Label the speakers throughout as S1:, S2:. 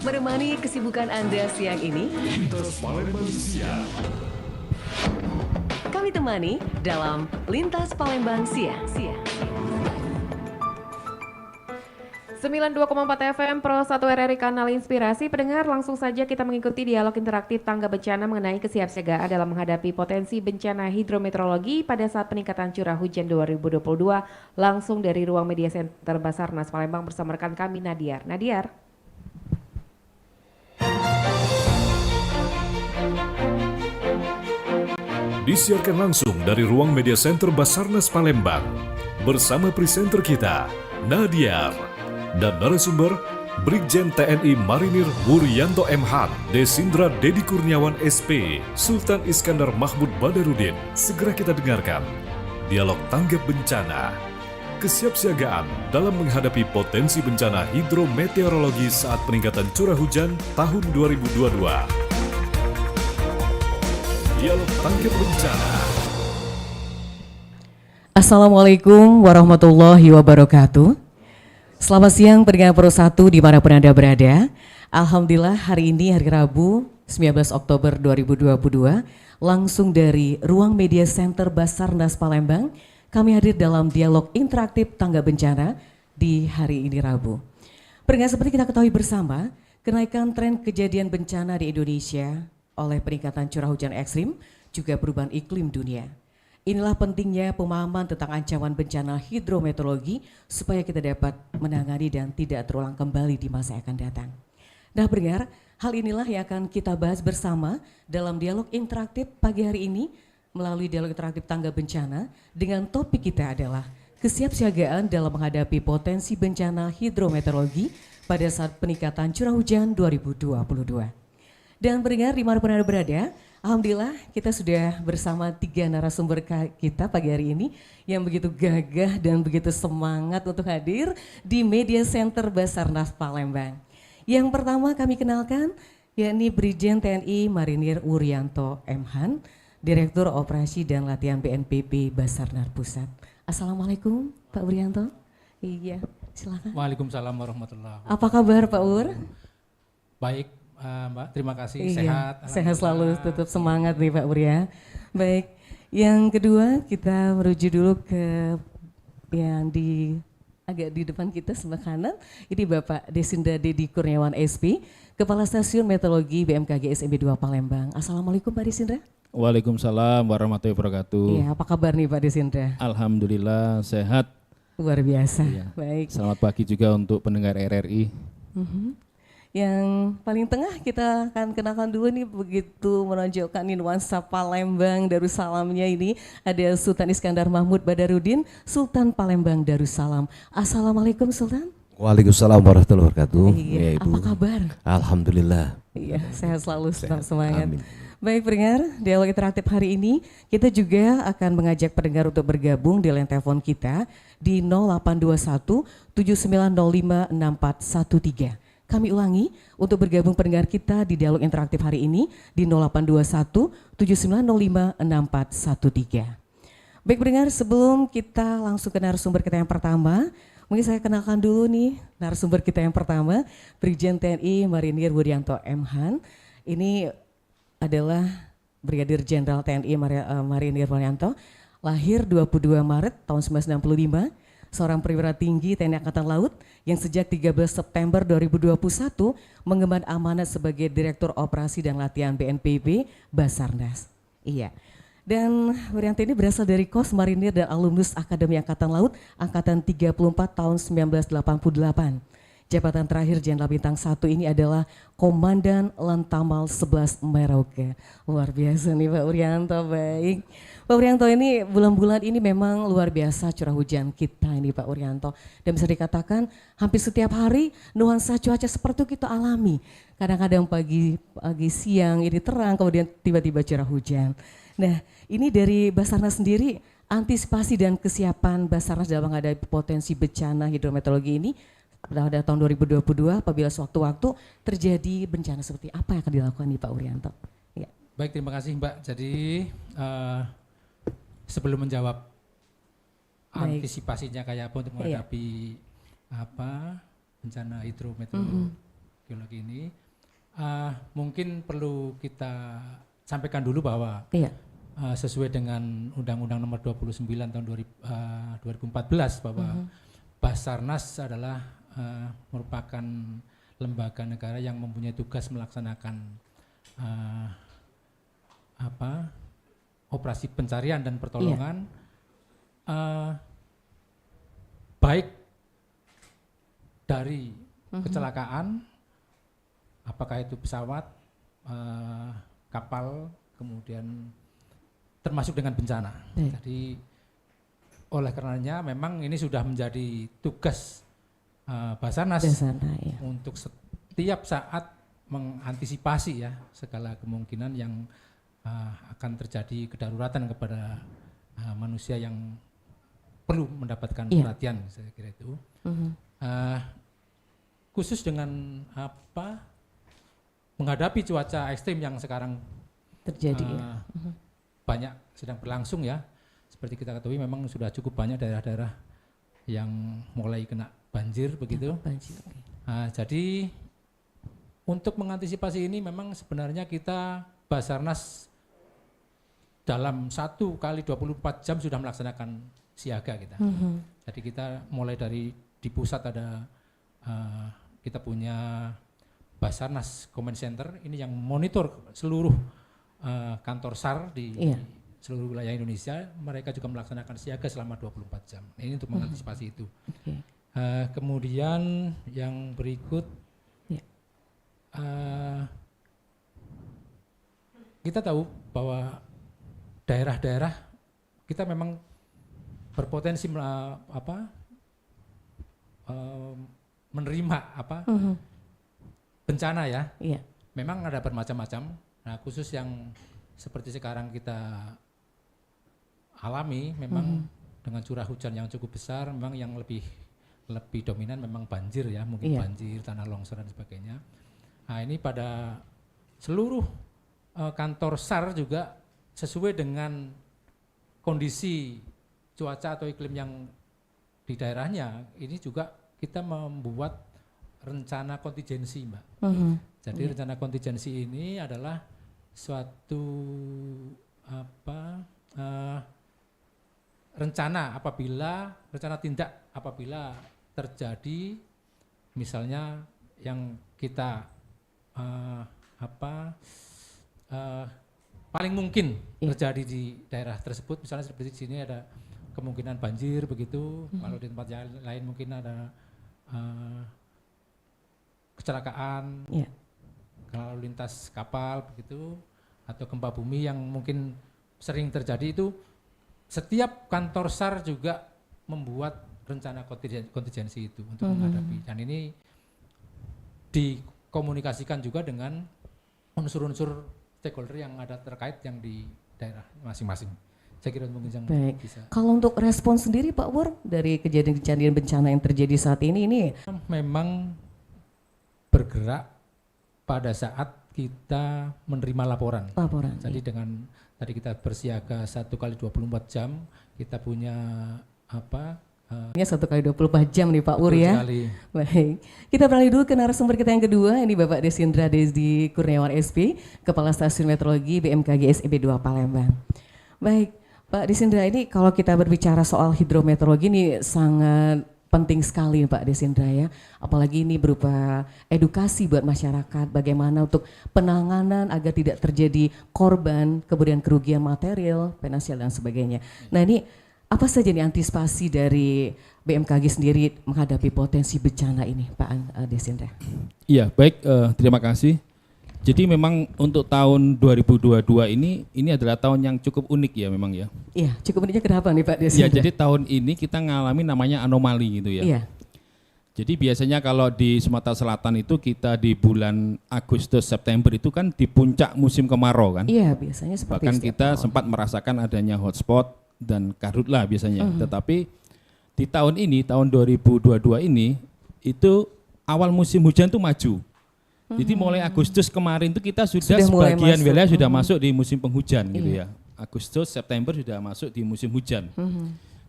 S1: Menemani kesibukan Anda siang ini,
S2: Lintas Palembang Siang.
S1: kami temani dalam Lintas Palembang Siang.
S3: 92,4 FM Pro 1 RRI Kanal Inspirasi. Pendengar, langsung saja kita mengikuti dialog interaktif tangga bencana mengenai kesiapsiagaan dalam menghadapi potensi bencana hidrometeorologi pada saat peningkatan curah hujan 2022 langsung dari ruang media center Basarnas Palembang bersama rekan kami Nadiar.
S2: Disiarkan langsung dari ruang media center Basarnas Palembang bersama presenter kita Nadiar dan narasumber Brigjen TNI Marinir Wuryanto M. Han, Desindra Dedi Kurniawan SP, Sultan Iskandar Mahmud Badarudin. Segera kita dengarkan dialog tanggap bencana, kesiapsiagaan dalam menghadapi potensi bencana hidrometeorologi saat peningkatan curah hujan tahun 2022. Dialog tanggap bencana.
S4: Assalamualaikum warahmatullahi wabarakatuh. Selamat siang pendengar Pro 1 dimanapun Anda berada. Alhamdulillah hari ini hari Rabu 19 Oktober 2022 langsung dari ruang media center Basarnas Palembang kami hadir dalam dialog interaktif tangga bencana di hari ini Rabu. Pendengar, seperti kita ketahui bersama, kenaikan tren kejadian bencana di Indonesia oleh peningkatan curah hujan ekstrim juga perubahan iklim dunia. Inilah pentingnya pemahaman tentang ancaman bencana hidrometeorologi supaya kita dapat menangani dan tidak terulang kembali di masa yang akan datang. Nah pendengar, hal inilah yang akan kita bahas bersama dalam dialog interaktif pagi hari ini melalui dialog interaktif tangga bencana dengan topik kita adalah kesiapsiagaan dalam menghadapi potensi bencana hidrometeorologi pada saat peningkatan curah hujan 2022. Dan pendengar dimanapun Anda berada, alhamdulillah kita sudah bersama 3 narasumber kita pagi hari ini yang begitu gagah dan begitu semangat untuk hadir di media center Basarnas Palembang. Yang pertama kami kenalkan yakni Brigjen TNI Marinir Wuryanto M. Han, Direktur Operasi dan Latihan BNPB Basarnas Pusat. Assalamualaikum Pak Wuryanto. Iya, silakan.
S5: Waalaikumsalam warahmatullahi wabarakatuh.
S4: Apa kabar Pak Wur?
S5: Baik Mbak, terima kasih.
S4: Iya, sehat selalu, tetap semangat nih Pak Wur ya. Baik, yang kedua kita menuju dulu ke yang agak di depan kita sebelah kanan. Ini Bapak Desindra Dedi Kurniawan SP, Kepala Stasiun Meteorologi BMKG SMB 2 Palembang. Assalamualaikum Pak Desindra.
S5: Waalaikumsalam warahmatullahi wabarakatuh.
S4: Iya, apa kabar nih Pak Desindra?
S5: Alhamdulillah sehat.
S4: Luar biasa.
S5: Iya.
S4: Baik.
S5: Selamat pagi juga untuk pendengar RRI.
S4: Yang paling tengah kita akan kenalkan dulu nih, begitu menonjolkan nuansa Palembang Darussalamnya ini ada Sultan Iskandar Mahmud Badarudin, Sultan Palembang Darussalam. Assalamualaikum Sultan.
S6: Waalaikumsalam warahmatullahi wabarakatuh.
S4: Iya,
S6: Ya, Ibu.
S4: apa kabar?
S6: Alhamdulillah.
S4: Iya, sehat selalu, tetap
S6: Sehat.
S4: semangat.
S6: Amin.
S4: Baik pendengar, dialog interaktif hari ini kita juga akan mengajak pendengar untuk bergabung di line telepon kita di 0821 7905 6413. Kami ulangi, untuk bergabung pendengar kita di dialog interaktif hari ini di 0821 7905 6413. Baik pendengar, sebelum kita langsung ke narasumber kita yang pertama, mungkin saya kenalkan dulu nih narasumber kita yang pertama, Brigjen TNI Marinir Wuryanto M. Han. Ini adalah Brigadir Jenderal TNI Marinir Wuryanto, lahir 22 Maret tahun 1965, seorang perwira tinggi TNI Angkatan Laut yang sejak 13 September 2021 mengemban amanat sebagai Direktur Operasi dan Latihan BNPB Basarnas. Iya. Dan Wuryanto ini berasal dari Kos Marinir dan alumnus Akademi Angkatan Laut Angkatan 34 tahun 1988 Jabatan terakhir Jenderal Bintang 1 ini adalah Komandan Lantamal 11 Merauke. Luar biasa nih Pak Wuryanto, baik. Pak Wuryanto, ini bulan-bulan ini memang luar biasa curah hujan kita ini Pak Wuryanto. Dan bisa dikatakan hampir setiap hari nuansa cuaca seperti itu kita alami. Kadang-kadang pagi siang ini terang, kemudian tiba-tiba curah hujan. Nah, ini dari Basarnas sendiri, antisipasi dan kesiapan Basarnas dalam menghadapi potensi bencana hidrometeorologi ini pada tahun 2022 apabila sewaktu-waktu terjadi bencana seperti apa yang akan dilakukan nih Pak Wuryanto? Ya.
S5: Baik, terima kasih Mbak. Jadi sebelum menjawab antisipasinya kayak apa untuk menghadapi bencana hidrometeorologi ini, mungkin perlu kita sampaikan dulu bahwa sesuai dengan Undang-Undang Nomor 29 tahun 2014 bahwa Basarnas adalah merupakan lembaga negara yang mempunyai tugas melaksanakan operasi pencarian dan pertolongan, baik dari kecelakaan, apakah itu pesawat, kapal, kemudian termasuk dengan bencana. Jadi oleh karenanya memang ini sudah menjadi tugas Basarnas untuk setiap saat mengantisipasi ya segala kemungkinan yang akan terjadi kedaruratan kepada manusia yang perlu mendapatkan perhatian, saya kira itu. Khusus dengan menghadapi cuaca ekstrim yang sekarang terjadi banyak sedang berlangsung ya. Seperti kita ketahui memang sudah cukup banyak daerah-daerah yang mulai kena banjir begitu. Jadi untuk mengantisipasi ini memang sebenarnya kita Basarnas dalam 1 kali 24 jam sudah melaksanakan siaga kita. Jadi kita mulai dari di pusat ada kita punya Basarnas Command Center ini yang monitor seluruh kantor SAR di seluruh wilayah Indonesia. Mereka juga melaksanakan siaga selama 24 jam. Ini untuk mengantisipasi itu. Kemudian yang berikut kita tahu bahwa daerah-daerah kita memang berpotensi menerima bencana ya. Memang ada bermacam-macam. Nah, khusus yang seperti sekarang kita alami memang dengan curah hujan yang cukup besar, memang yang lebih dominan memang banjir ya, mungkin banjir, tanah longsor dan sebagainya. Nah, ini pada seluruh kantor SAR juga sesuai dengan kondisi cuaca atau iklim yang di daerahnya, ini juga kita membuat rencana kontingensi, Mbak. Jadi rencana kontingensi ini adalah suatu rencana tindak apabila terjadi misalnya yang kita paling mungkin terjadi di daerah tersebut, misalnya seperti di sini ada kemungkinan banjir begitu, kalau di tempat yang lain mungkin ada kecelakaan, lalu lintas kapal begitu, atau gempa bumi yang mungkin sering terjadi itu. Setiap kantor SAR juga membuat rencana kontingensi itu untuk menghadapi, dan ini dikomunikasikan juga dengan unsur-unsur stakeholder yang ada terkait yang di daerah masing-masing. Saya kira mungkin yang bisa.
S4: Kalau untuk respon sendiri Pak Wur dari kejadian-kejadian bencana yang terjadi saat ini
S5: memang bergerak pada saat kita menerima laporan. Jadi dengan tadi kita bersiaga 1 kali 24 jam, kita punya
S4: 1 kali 24 jam nih Pak Wur ya. Baik, kita beralih dulu ke narasumber kita yang kedua, ini Bapak Desindra Desdi Kurniawan SP, Kepala Stasiun Meteorologi BMKG SIB 2 Palembang. Baik, Pak Desindra, ini kalau kita berbicara soal hidrometeorologi ini sangat penting sekali Pak Desindra ya, apalagi ini berupa edukasi buat masyarakat bagaimana untuk penanganan agar tidak terjadi korban, kemudian kerugian material, finansial dan sebagainya. Nah, ini apa saja nih antisipasi dari BMKG sendiri menghadapi potensi bencana ini, Pak Desindra?
S5: Iya, baik, terima kasih. Jadi memang untuk tahun 2022 ini adalah tahun yang cukup unik ya memang ya.
S4: Iya, cukup uniknya kenapa nih Pak Desindra?
S5: Iya, jadi tahun ini kita ngalami namanya anomali gitu ya.
S4: Iya.
S5: Jadi biasanya kalau di Sumatera Selatan itu kita di bulan Agustus September itu kan di puncak musim kemarau kan.
S4: Iya, biasanya seperti
S5: Bahkan
S4: itu.
S5: kita sempat merasakan adanya hotspot dan karhutlah biasanya. Tetapi di tahun ini, tahun 2022 ini itu awal musim hujan tuh maju. Jadi mulai Agustus kemarin itu kita sudah
S4: mulai
S5: sebagian
S4: masuk.
S5: wilayah sudah masuk di musim penghujan gitu ya. Agustus, September sudah masuk di musim hujan.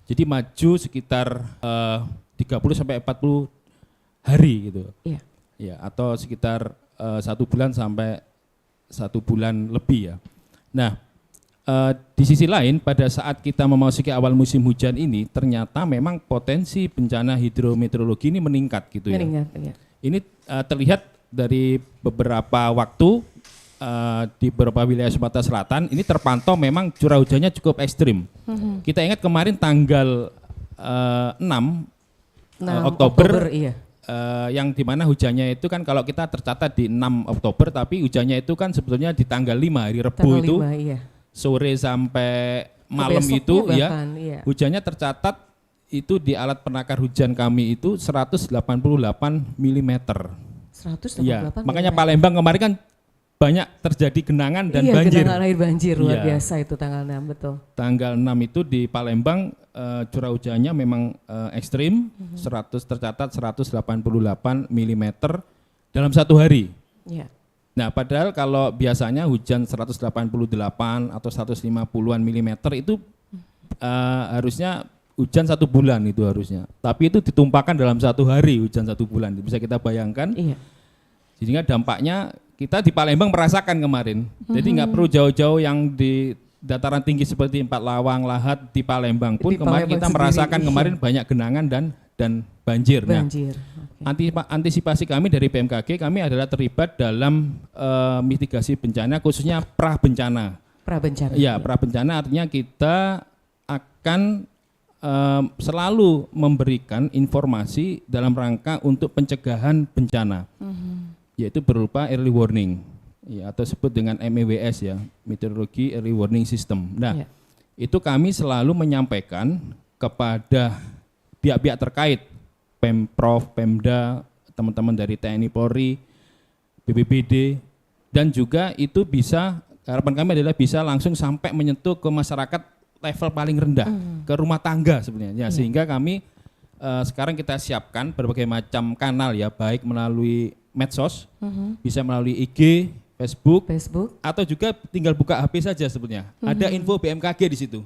S5: Jadi maju sekitar 30 sampai 40 hari gitu.
S4: Iya.
S5: Ya, atau sekitar 1 bulan sampai 1 bulan lebih ya. Nah, di sisi lain pada saat kita memasuki awal musim hujan ini ternyata memang potensi bencana hidrometeorologi ini meningkat gitu ya.
S4: Meningkat, iya.
S5: Ini terlihat dari beberapa waktu di beberapa wilayah Sumatera Selatan ini terpantau memang curah hujannya cukup ekstrim. Kita ingat kemarin tanggal 6 Oktober,
S4: iya.
S5: yang dimana hujannya itu kan kalau kita tercatat di 6 Oktober tapi hujannya itu kan sebetulnya di tanggal 5 hari Rebu
S4: Tanggal
S5: itu
S4: 5, iya.
S5: sore sampai malam
S4: Besoknya
S5: itu
S4: bahkan, iya.
S5: hujannya tercatat itu di alat penakar hujan kami itu 188 mm.
S4: 188.
S5: Iya, makanya
S4: mm.
S5: Palembang kemarin kan banyak terjadi genangan dan
S4: iya,
S5: banjir.
S4: genangan air banjir luar
S5: Iya.
S4: biasa itu tanggal 6, betul.
S5: Tanggal 6 itu di Palembang curah hujannya memang ekstrim, tercatat 188 mm dalam 1 hari.
S4: Iya.
S5: Nah, padahal kalau biasanya hujan 188 atau 150-an mm itu harusnya hujan 1 bulan itu harusnya. Tapi itu ditumpahkan dalam 1 hari hujan 1 bulan. Bisa kita bayangkan.
S4: Iya.
S5: Sehingga dampaknya kita di Palembang merasakan kemarin. Jadi nggak perlu jauh-jauh yang di dataran tinggi seperti Empat Lawang, Lahat, di Palembang pun
S4: Di
S5: kemarin
S4: Palembang
S5: kita
S4: sendiri,
S5: merasakan
S4: iya.
S5: kemarin banyak genangan dan banjir.
S4: Banjir.
S5: Nah, antisipasi kami dari BMKG, kami adalah terlibat dalam mitigasi bencana khususnya pra-bencana.
S4: Prabencana.
S5: Iya, pra-bencana artinya kita akan selalu memberikan informasi dalam rangka untuk pencegahan bencana, yaitu berupa early warning, ya, atau sebut dengan MEWS ya, Meteorologi Early Warning System. Nah,
S4: Iya.
S5: itu kami selalu menyampaikan kepada pihak-pihak terkait, Pemprov, Pemda, teman-teman dari TNI Polri, BPBD, dan juga itu bisa, harapan kami adalah bisa langsung sampai menyentuh ke masyarakat level paling rendah, ke rumah tangga sebenarnya. Ya, sehingga kami sekarang kita siapkan berbagai macam kanal ya, baik melalui medsos, bisa melalui IG, Facebook, atau juga tinggal buka HP saja sebenarnya. Ada info BMKG di situ.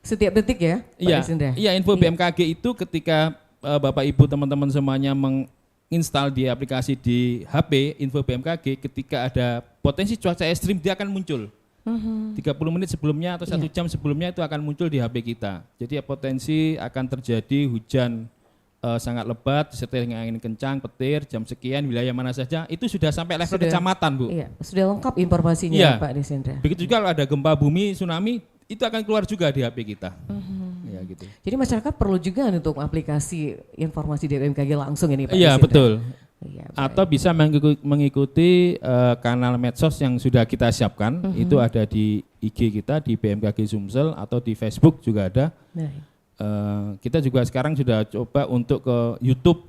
S4: Setiap detik ya, Pak
S5: Iya,
S4: Desindra?
S5: iya, info BMKG itu ketika Bapak Ibu teman-teman semuanya menginstal di aplikasi di HP info BMKG, ketika ada potensi cuaca ekstrim dia akan muncul. 30 menit sebelumnya atau 1 jam sebelumnya itu akan muncul di HP kita. Jadi ya, potensi akan terjadi hujan sangat lebat, disertai dengan angin kencang, petir, jam sekian, wilayah mana saja, itu sudah sampai level kecamatan, Bu.
S4: Iya, sudah lengkap informasinya,
S5: Iya.
S4: Pak Desindra.
S5: Begitu juga kalau ada gempa bumi, tsunami, itu akan keluar juga di HP kita. Ya, gitu.
S4: Jadi masyarakat perlu juga untuk aplikasi informasi dari BMKG langsung ini, Pak
S5: Iya,
S4: Desindra.
S5: betul.
S4: Iya,
S5: Atau bisa mengikuti kanal medsos yang sudah kita siapkan, itu ada di IG kita, di BMKG Sumsel, atau di Facebook juga ada.
S4: Nah,
S5: Kita juga sekarang sudah coba untuk ke YouTube.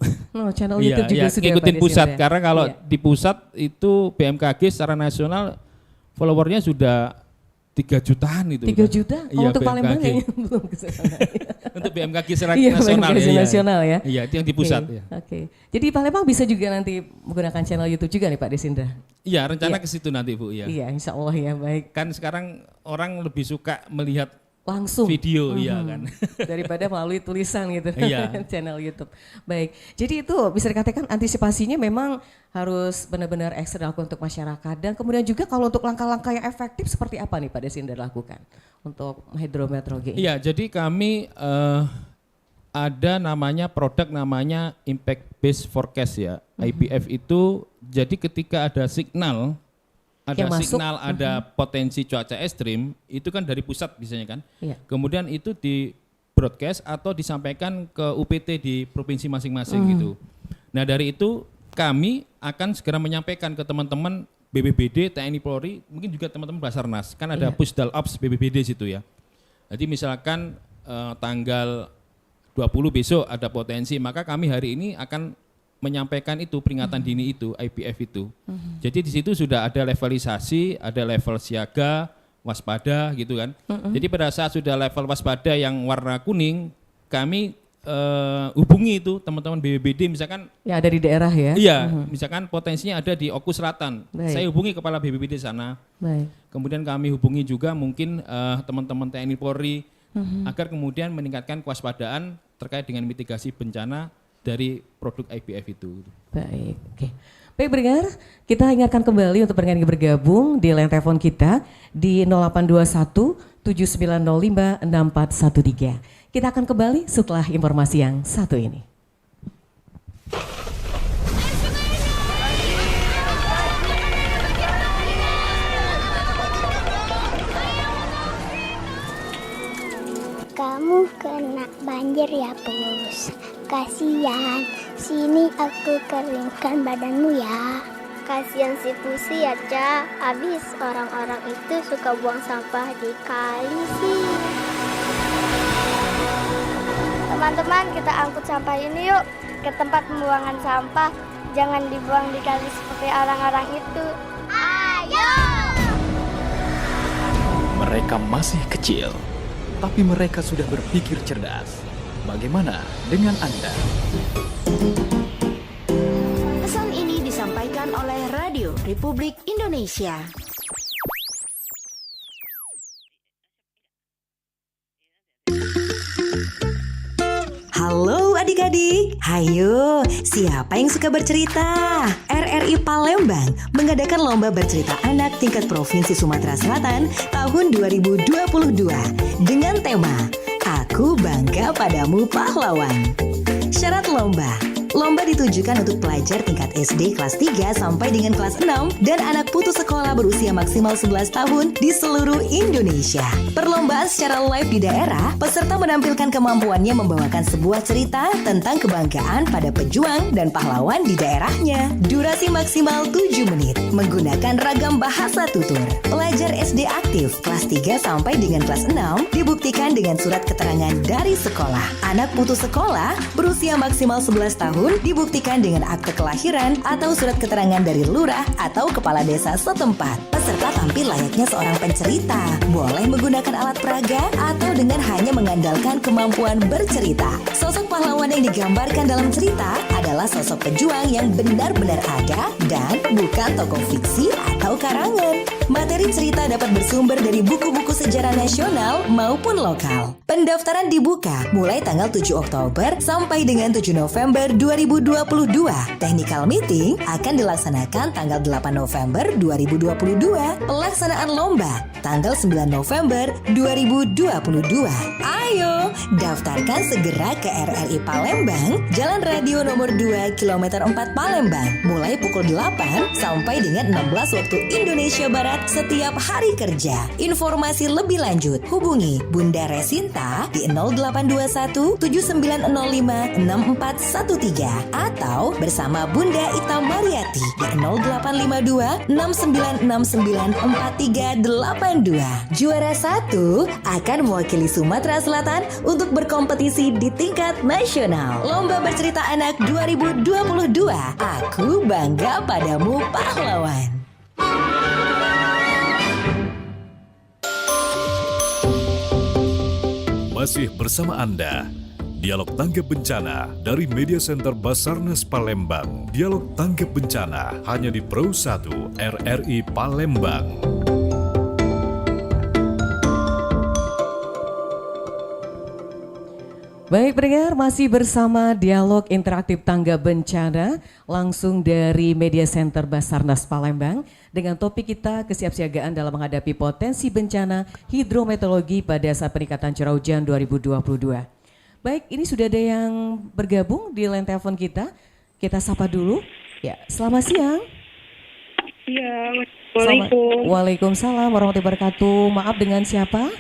S4: channel YouTube juga sudah,
S5: ngikutin
S4: Pak
S5: pusat,
S4: Desindra.
S5: karena kalau
S4: Iya.
S5: di pusat itu BMKG secara nasional followernya sudah 3 jutaan itu.
S4: 3 juta?
S5: Iya,
S4: Untuk Palembang
S5: BMKG.
S4: kayaknya belum ke sana.
S5: Untuk BMKG secara
S4: Iya,
S5: nasional
S4: BMKG
S5: ya.
S4: nasional ya.
S5: Iya, itu yang di pusat
S4: Oke,
S5: ya.
S4: Oke. Jadi Palembang bisa juga nanti menggunakan channel YouTube juga nih Pak Desindra?
S5: Iya, rencana
S4: Iya.
S5: ke situ nanti, Bu, ya.
S4: Iya, insya Allah ya, baik.
S5: Kan sekarang orang lebih suka melihat
S4: Langsung.
S5: video, iya kan.
S4: Daripada melalui tulisan gitu,
S5: Iya.
S4: channel YouTube. Baik, jadi itu bisa dikatakan antisipasinya memang harus benar-benar ekstra dilakukan untuk masyarakat. Dan kemudian juga kalau untuk langkah-langkah yang efektif seperti apa nih Pak Desindra lakukan untuk hidrometeorologi ini?
S5: Iya, jadi kami ada produk namanya Impact Based Forecast ya, IBF itu. Jadi ketika ada signal, ada potensi cuaca ekstrim, itu kan dari pusat biasanya kan.
S4: Iya.
S5: Kemudian itu
S7: broadcast atau disampaikan ke UPT di provinsi masing-masing gitu. Nah dari itu kami akan segera menyampaikan ke teman-teman BPBD, TNI Polri, mungkin juga teman-teman Basarnas, kan ada Pusdal Ops BPBD situ ya. Jadi misalkan tanggal 20 besok ada potensi, maka kami hari ini akan menyampaikan itu peringatan dini itu, IPF itu. Jadi di situ sudah ada levelisasi, ada level siaga, waspada gitu kan. Jadi pada saat sudah level waspada yang warna kuning, kami hubungi itu teman-teman BPBD misalkan
S4: Ya ada di daerah ya.
S7: iya, misalkan potensinya ada di Oku Selatan.
S4: Baik.
S7: Saya hubungi kepala BPBD sana.
S4: Baik.
S7: Kemudian kami hubungi juga mungkin teman-teman TNI Polri agar kemudian meningkatkan kewaspadaan terkait dengan mitigasi bencana dari produk IPF itu.
S4: Baik, oke. Baik pendengar, kita ingatkan kembali untuk pendengar yang bergabung di line telepon kita di 0821 7905 6413. Kita akan kembali setelah informasi yang satu ini.
S8: Kamu kena banjir ya, Pus. Kasihan, sini aku keringkan badanmu ya. Kasihan si Pusi ya, Ca. Abis orang-orang itu suka buang sampah di kali sih. Teman-teman, kita angkut sampah ini yuk ke tempat pembuangan sampah. Jangan dibuang di kali seperti orang-orang itu. Ayo!
S9: Mereka masih kecil, tapi mereka sudah berpikir cerdas. Bagaimana dengan Anda?
S10: Pesan ini disampaikan oleh Radio Republik Indonesia.
S11: Halo adik-adik, hayo siapa yang suka bercerita? RRI Palembang mengadakan lomba bercerita anak tingkat Provinsi Sumatera Selatan tahun 2022 dengan tema Aku Bangga Padamu Pahlawan. Syarat lomba ditujukan untuk pelajar tingkat SD kelas 3 sampai dengan kelas 6 dan anak putus sekolah berusia maksimal 11 tahun di seluruh Indonesia. Perlombaan secara live di daerah, peserta menampilkan kemampuannya membawakan sebuah cerita tentang kebanggaan pada pejuang dan pahlawan di daerahnya. Durasi maksimal 7 menit, menggunakan ragam bahasa tutur. Pelajar SD aktif kelas 3 sampai dengan kelas 6 dibuktikan dengan surat keterangan dari sekolah. Anak putus sekolah berusia maksimal 11 tahun dibuktikan dengan akte kelahiran atau surat keterangan dari lurah atau kepala desa setempat. Peserta tampil layaknya seorang pencerita, boleh menggunakan alat peraga atau dengan hanya mengandalkan kemampuan bercerita. Sosok pahlawan yang digambarkan dalam cerita adalah sosok pejuang yang benar-benar ada dan bukan tokoh fiksi atau karangan. Materi cerita dapat bersumber dari buku-buku sejarah nasional maupun lokal. Pendaftaran dibuka mulai tanggal 7 Oktober sampai dengan 7 November 2022. Technical meeting akan dilaksanakan tanggal 8 November 2022. Pelaksanaan lomba tanggal 9 November 2022. Ayo, daftarkan segera ke RRI Palembang, Jalan Radio nomor 2, kilometer 4 Palembang, mulai pukul 8 sampai dengan 16 waktu Indonesia Barat setiap hari kerja. Informasi lebih lanjut, hubungi Bunda Resinta di 0821 7905 6413 atau bersama Bunda Ita Mariati di 0852 6969 4382. Juara 1 akan mewakili Sumatera Selatan untuk berkompetisi di tingkat nasional. Lomba Bercerita Anak 2022. Aku Bangga Padamu Pahlawan.
S2: Masih bersama Anda, Dialog Tanggap Bencana dari Media Center Basarnas Palembang. Dialog Tanggap Bencana hanya di Pro 1 RRI Palembang.
S4: Baik pendengar, masih bersama Dialog Interaktif Tanggap Bencana langsung dari Media Center Basarnas Palembang dengan topik kita kesiapsiagaan dalam menghadapi potensi bencana hidrometeorologi pada saat peningkatan curah hujan 2022. Baik, ini sudah ada yang bergabung di line telepon kita. Kita sapa dulu. Ya, selamat siang.
S12: Ya, Waalaikumsalam.
S4: Waalaikumsalam warahmatullahi wabarakatuh. Maaf, dengan siapa?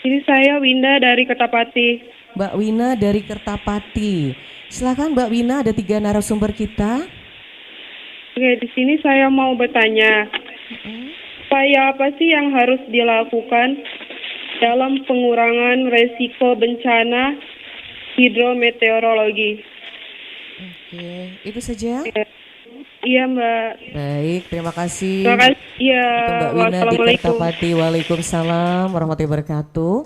S12: Ini saya Winda dari Kertapati.
S4: Mbak Wina dari Kertapati. Silakan Mbak Wina, ada 3 narasumber kita.
S12: Oke, di sini saya mau bertanya, upaya apa sih yang harus dilakukan dalam pengurangan resiko bencana hidrometeorologi?
S4: Oke, itu saja.
S12: Iya Mbak.
S4: Baik, terima kasih.
S12: Terima kasih. Iya.
S4: Mbak Wina di
S12: Wassalamualaikum.
S4: Kertapati. Waalaikumsalam warahmatullahi wabarakatuh.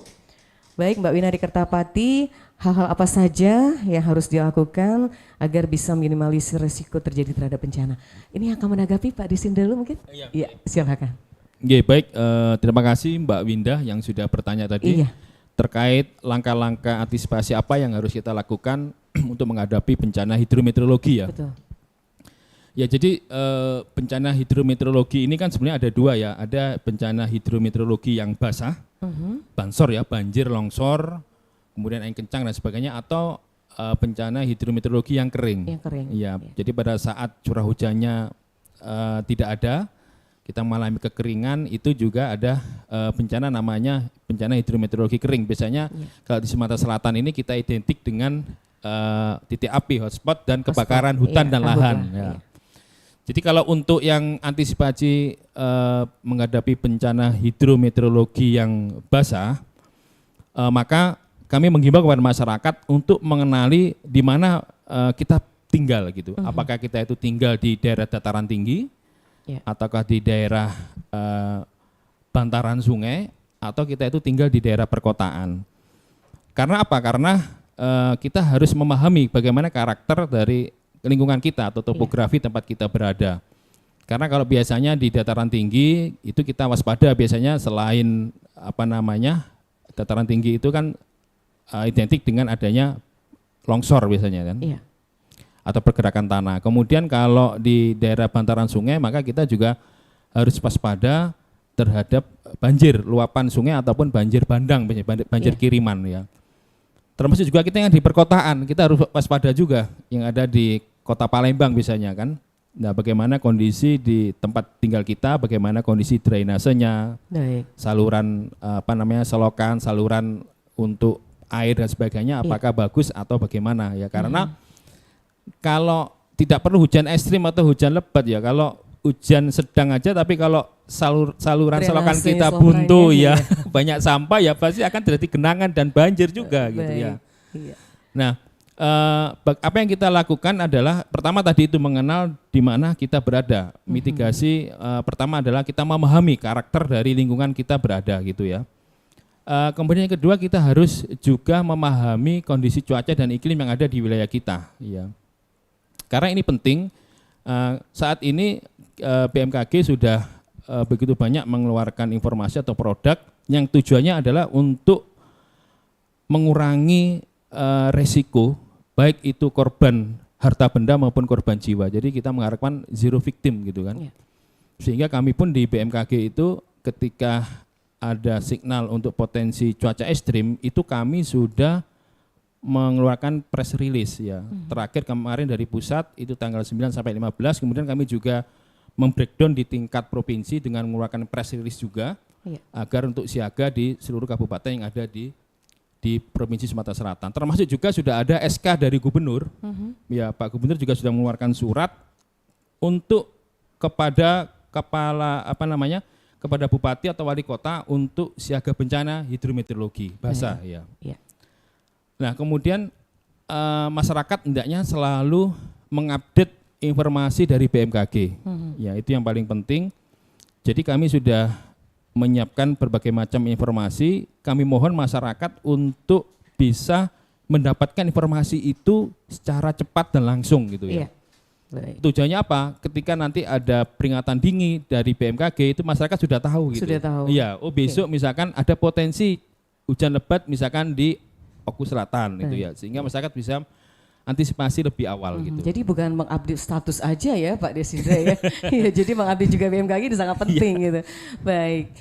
S4: Baik, Mbak Wina di Kertapati, hal-hal apa saja yang harus dilakukan agar bisa minimalisir resiko terjadi terhadap bencana? Ini yang akan menanggapi Pak Disin dulu mungkin? Iya, silakan.
S7: Oke, baik, terima kasih Mbak Winda yang sudah bertanya tadi terkait langkah-langkah antisipasi apa yang harus kita lakukan untuk menghadapi bencana hidrometeorologi ya.
S4: Betul.
S7: Ya, jadi bencana hidrometeorologi ini kan sebenarnya ada 2 ya, ada bencana hidrometeorologi yang basah, bansor ya, banjir, longsor, kemudian angin kencang dan sebagainya, atau bencana hidrometeorologi yang kering.
S4: Yang kering.
S7: Ya, jadi pada saat curah hujannya tidak ada, kita mengalami kekeringan, itu juga ada bencana namanya bencana hidrometeorologi kering. Biasanya kalau di Sumatera Selatan ini kita identik dengan titik api, hotspot, dan kebakaran hutan dan lahan. Ya. Jadi kalau untuk yang antisipasi menghadapi bencana hidrometeorologi yang basah, maka kami menghimbau kepada masyarakat untuk mengenali di mana kita tinggal gitu. Apakah kita itu tinggal di daerah dataran tinggi, ataukah di daerah bantaran sungai, atau kita itu tinggal di daerah perkotaan. Karena apa? Karena kita harus memahami bagaimana karakter dari lingkungan kita atau topografi tempat kita berada. Karena kalau biasanya di dataran tinggi itu kita waspada, biasanya selain dataran tinggi itu kan identik dengan adanya longsor biasanya kan, atau pergerakan tanah. Kemudian kalau di daerah bantaran sungai maka kita juga harus waspada terhadap banjir luapan sungai ataupun banjir bandang, banjir kiriman ya. Termasuk juga kita yang di perkotaan, kita harus waspada juga yang ada di Kota Palembang misalnya kan. Nah, bagaimana kondisi di tempat tinggal kita, bagaimana kondisi drainasenya, saluran selokan, saluran untuk air dan sebagainya, apakah bagus atau bagaimana ya. Karena kalau tidak perlu hujan ekstrim atau hujan lebat ya, kalau hujan sedang aja tapi kalau saluran selokan kita buntu ya, banyak sampah ya pasti akan terjadi genangan dan banjir juga gitu ya. Nah, apa yang kita lakukan adalah pertama tadi itu mengenal di mana kita berada. Mitigasi pertama adalah kita memahami karakter dari lingkungan kita berada gitu ya. Kemudian yang kedua kita harus juga memahami kondisi cuaca dan iklim yang ada di wilayah kita ya. Karena ini penting, saat ini BMKG sudah begitu banyak mengeluarkan informasi atau produk yang tujuannya adalah untuk mengurangi resiko baik itu korban harta benda maupun korban jiwa. Jadi kita mengharapkan zero victim gitu kan. Sehingga kami pun di BMKG itu ketika ada signal untuk potensi cuaca ekstrim itu kami sudah mengeluarkan press release ya. Terakhir kemarin dari pusat itu tanggal 9 sampai 15, kemudian kami juga membreakdown di tingkat provinsi dengan mengeluarkan press release juga agar untuk siaga di seluruh kabupaten yang ada di Provinsi Sumatera Selatan. Termasuk juga sudah ada SK dari Gubernur, ya Pak Gubernur juga sudah mengeluarkan surat untuk kepada kepada Bupati atau Wali Kota untuk siaga bencana hidrometeorologi basah ya. Nah kemudian masyarakat hendaknya selalu mengupdate informasi dari BMKG, ya itu yang paling penting. Jadi kami sudah menyiapkan berbagai macam informasi. Kami mohon masyarakat untuk bisa mendapatkan informasi itu secara cepat dan langsung gitu ya. Tujuannya apa? Ketika nanti ada peringatan dini dari BMKG itu masyarakat sudah tahu gitu.
S4: Sudah tahu.
S7: Iya, besok misalkan ada potensi hujan lebat misalkan di Oku Selatan gitu ya. Sehingga masyarakat bisa antisipasi lebih awal gitu.
S4: Jadi bukan mengupdate status aja ya Pak Desindra ya. Ya jadi mengupdate juga BMKG itu sangat penting gitu. Baik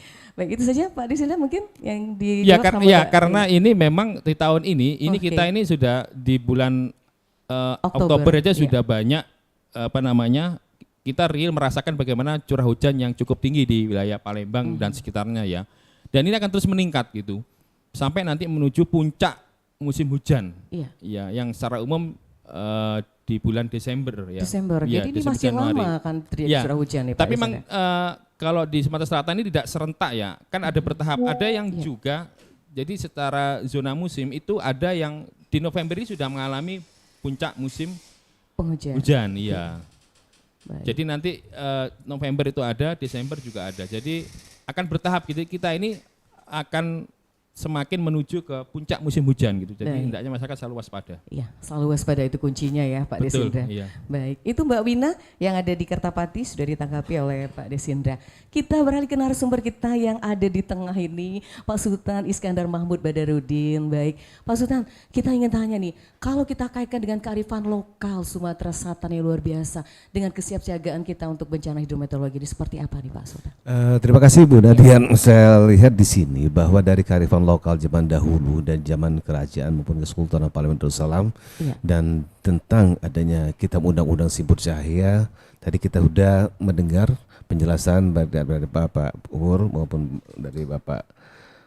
S4: itu saja Pak Desindra mungkin yang dijawab
S7: karena ini memang di tahun ini kita ini sudah di bulan Oktober aja sudah banyak kita real merasakan bagaimana curah hujan yang cukup tinggi di wilayah Palembang dan sekitarnya ya. Dan ini akan terus meningkat gitu. sampai nanti menuju puncak musim hujan.
S4: Iya.
S7: Ya, yang secara umum di bulan Desember ya.
S4: Desember.
S7: Ya,
S4: Jadi ini
S7: Desember,
S4: masih
S7: Januari.
S4: lama kan terjadi
S7: Ya,
S4: curah hujan nih Pak.
S7: tapi memang kalau di Sumatera Selatan ini tidak serentak ya. Kan ada bertahap. Ada yang juga jadi secara zona musim itu ada yang di November ini sudah mengalami puncak musim
S4: penghujan.
S7: Hujan, iya.
S4: Baik.
S7: Jadi nanti November itu ada, Desember juga ada. Jadi akan bertahap gitu. Kita ini akan semakin menuju ke puncak musim hujan gitu. Jadi hendaknya masyarakat selalu waspada.
S4: Iya, selalu waspada itu kuncinya ya Pak
S7: Betul,
S4: Desindra.
S7: iya.
S4: Baik, itu Mbak Wina yang ada di Kertapati sudah ditanggapi oleh Pak Desindra. Kita beralih ke narasumber kita yang ada di tengah ini, Pak Sultan Iskandar Mahmud Badarudin. Baik, Pak Sultan, kita ingin tanya nih, kalau kita kaitkan dengan kearifan lokal Sumatera Selatan yang luar biasa, dengan kesiapsiagaan kita untuk bencana hidrometeorologi ini seperti apa nih Pak Sultan?
S6: Terima kasih Bu Nadia. Saya lihat di sini bahwa dari kearifan lokal zaman dahulu dan zaman kerajaan maupun Kesultanan Palembang Darussalam dan tentang adanya kitab undang-undang Sibut Cahaya, tadi kita sudah mendengar penjelasan dari Bapak Umur maupun dari Bapak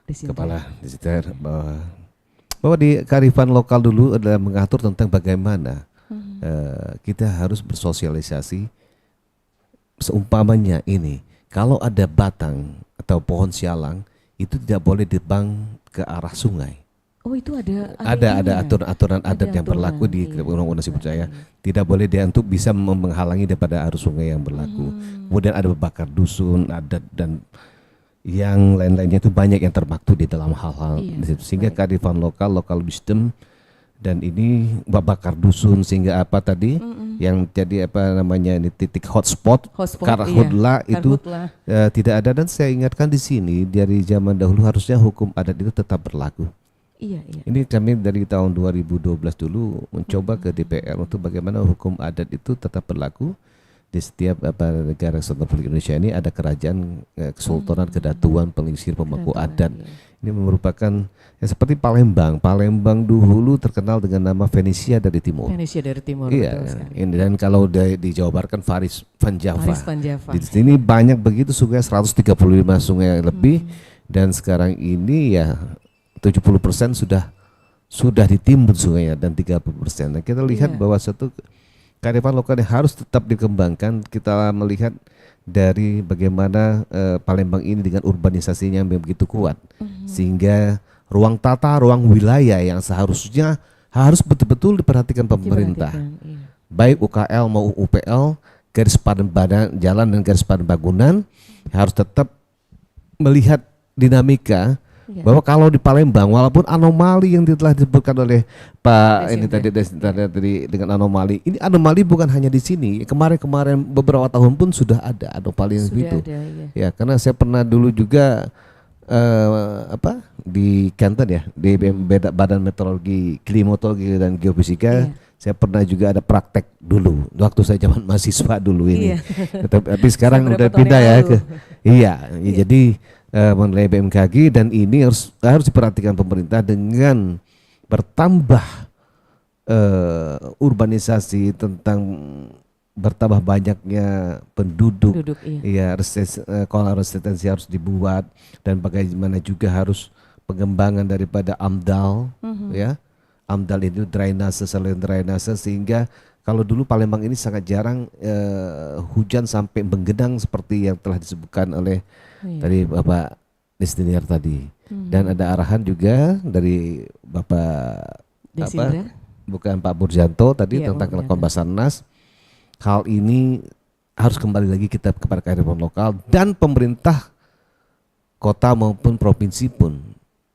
S6: Kepala Disiter bahwa di kearifan lokal dulu adalah mengatur tentang bagaimana kita harus bersosialisasi. Seumpamanya ini, kalau ada batang atau pohon sialang itu tidak boleh ditebang ke arah sungai.
S4: Oh itu ada
S6: aturan adat yang berlaku di Undang-Undang Sibut Cahaya. Tidak boleh dia untuk bisa menghalangi daripada arus sungai yang berlaku. Kemudian ada bakar dusun, adat dan yang lain-lainnya itu banyak yang termaktub di dalam hal-hal sehingga kearifan local wisdom dan ini bakar dusun sehingga apa tadi yang jadi apa namanya ini titik hotspot karhutla itu tidak ada. Dan saya ingatkan di sini dari zaman dahulu harusnya hukum adat itu tetap berlaku.
S4: Iya.
S6: Ini kami dari tahun 2012 dulu mencoba ke DPR untuk bagaimana hukum adat itu tetap berlaku di setiap negara Kesatuan Republik Indonesia ini ada kerajaan, kesultanan, kedatuan, pelisir, pemangku adat. Ini merupakan seperti Palembang. Palembang dulu terkenal dengan nama Venesia dari timur.
S4: Venesia dari timur.
S6: Iya. Ini dan kalau dijabarkan Faris Van Java.
S4: Faris Van Java.
S6: Di sini banyak begitu sungai, 135 sungai lebih dan sekarang ini ya 70% sudah ditimbun sungainya dan 30%. Nah, kita lihat bahwa satu kearifan lokal yang harus tetap dikembangkan. Kita melihat dari bagaimana Palembang ini dengan urbanisasinya yang begitu kuat sehingga ruang tata, ruang wilayah yang seharusnya harus betul-betul diperhatikan pemerintah. Baik UKL mau UPL, garis padan badan jalan dan garis padan bangunan harus tetap melihat dinamika bahwa kalau di Palembang walaupun anomali yang telah disebutkan oleh Pak ini tadi dengan anomali, ini anomali bukan hanya di sini. Kemarin beberapa tahun pun sudah ada anomali yang begitu. Ya, karena saya pernah dulu juga di Kanton ya, di Badan Meteorologi, Klimatologi dan Geofisika. Saya pernah juga ada praktek dulu waktu saya zaman mahasiswa dulu ini. Tapi sekarang udah pindah ya ke jadi mengenai BMKG dan ini harus diperhatikan pemerintah dengan bertambah urbanisasi tentang bertambah banyaknya penduduk kalau resistensi harus dibuat dan bagaimana juga harus pengembangan daripada AMDAL AMDAL itu drainase selain drainase sehingga kalau dulu Palembang ini sangat jarang hujan sampai menggenang seperti yang telah disebutkan oleh tadi Bapak Destinir tadi. Dan ada arahan juga dari Bapak bukan Pak Burjanto tadi tentang kelakuan Basarnas. Hal ini harus kembali lagi kita kepada kearifan lokal dan pemerintah kota maupun provinsi pun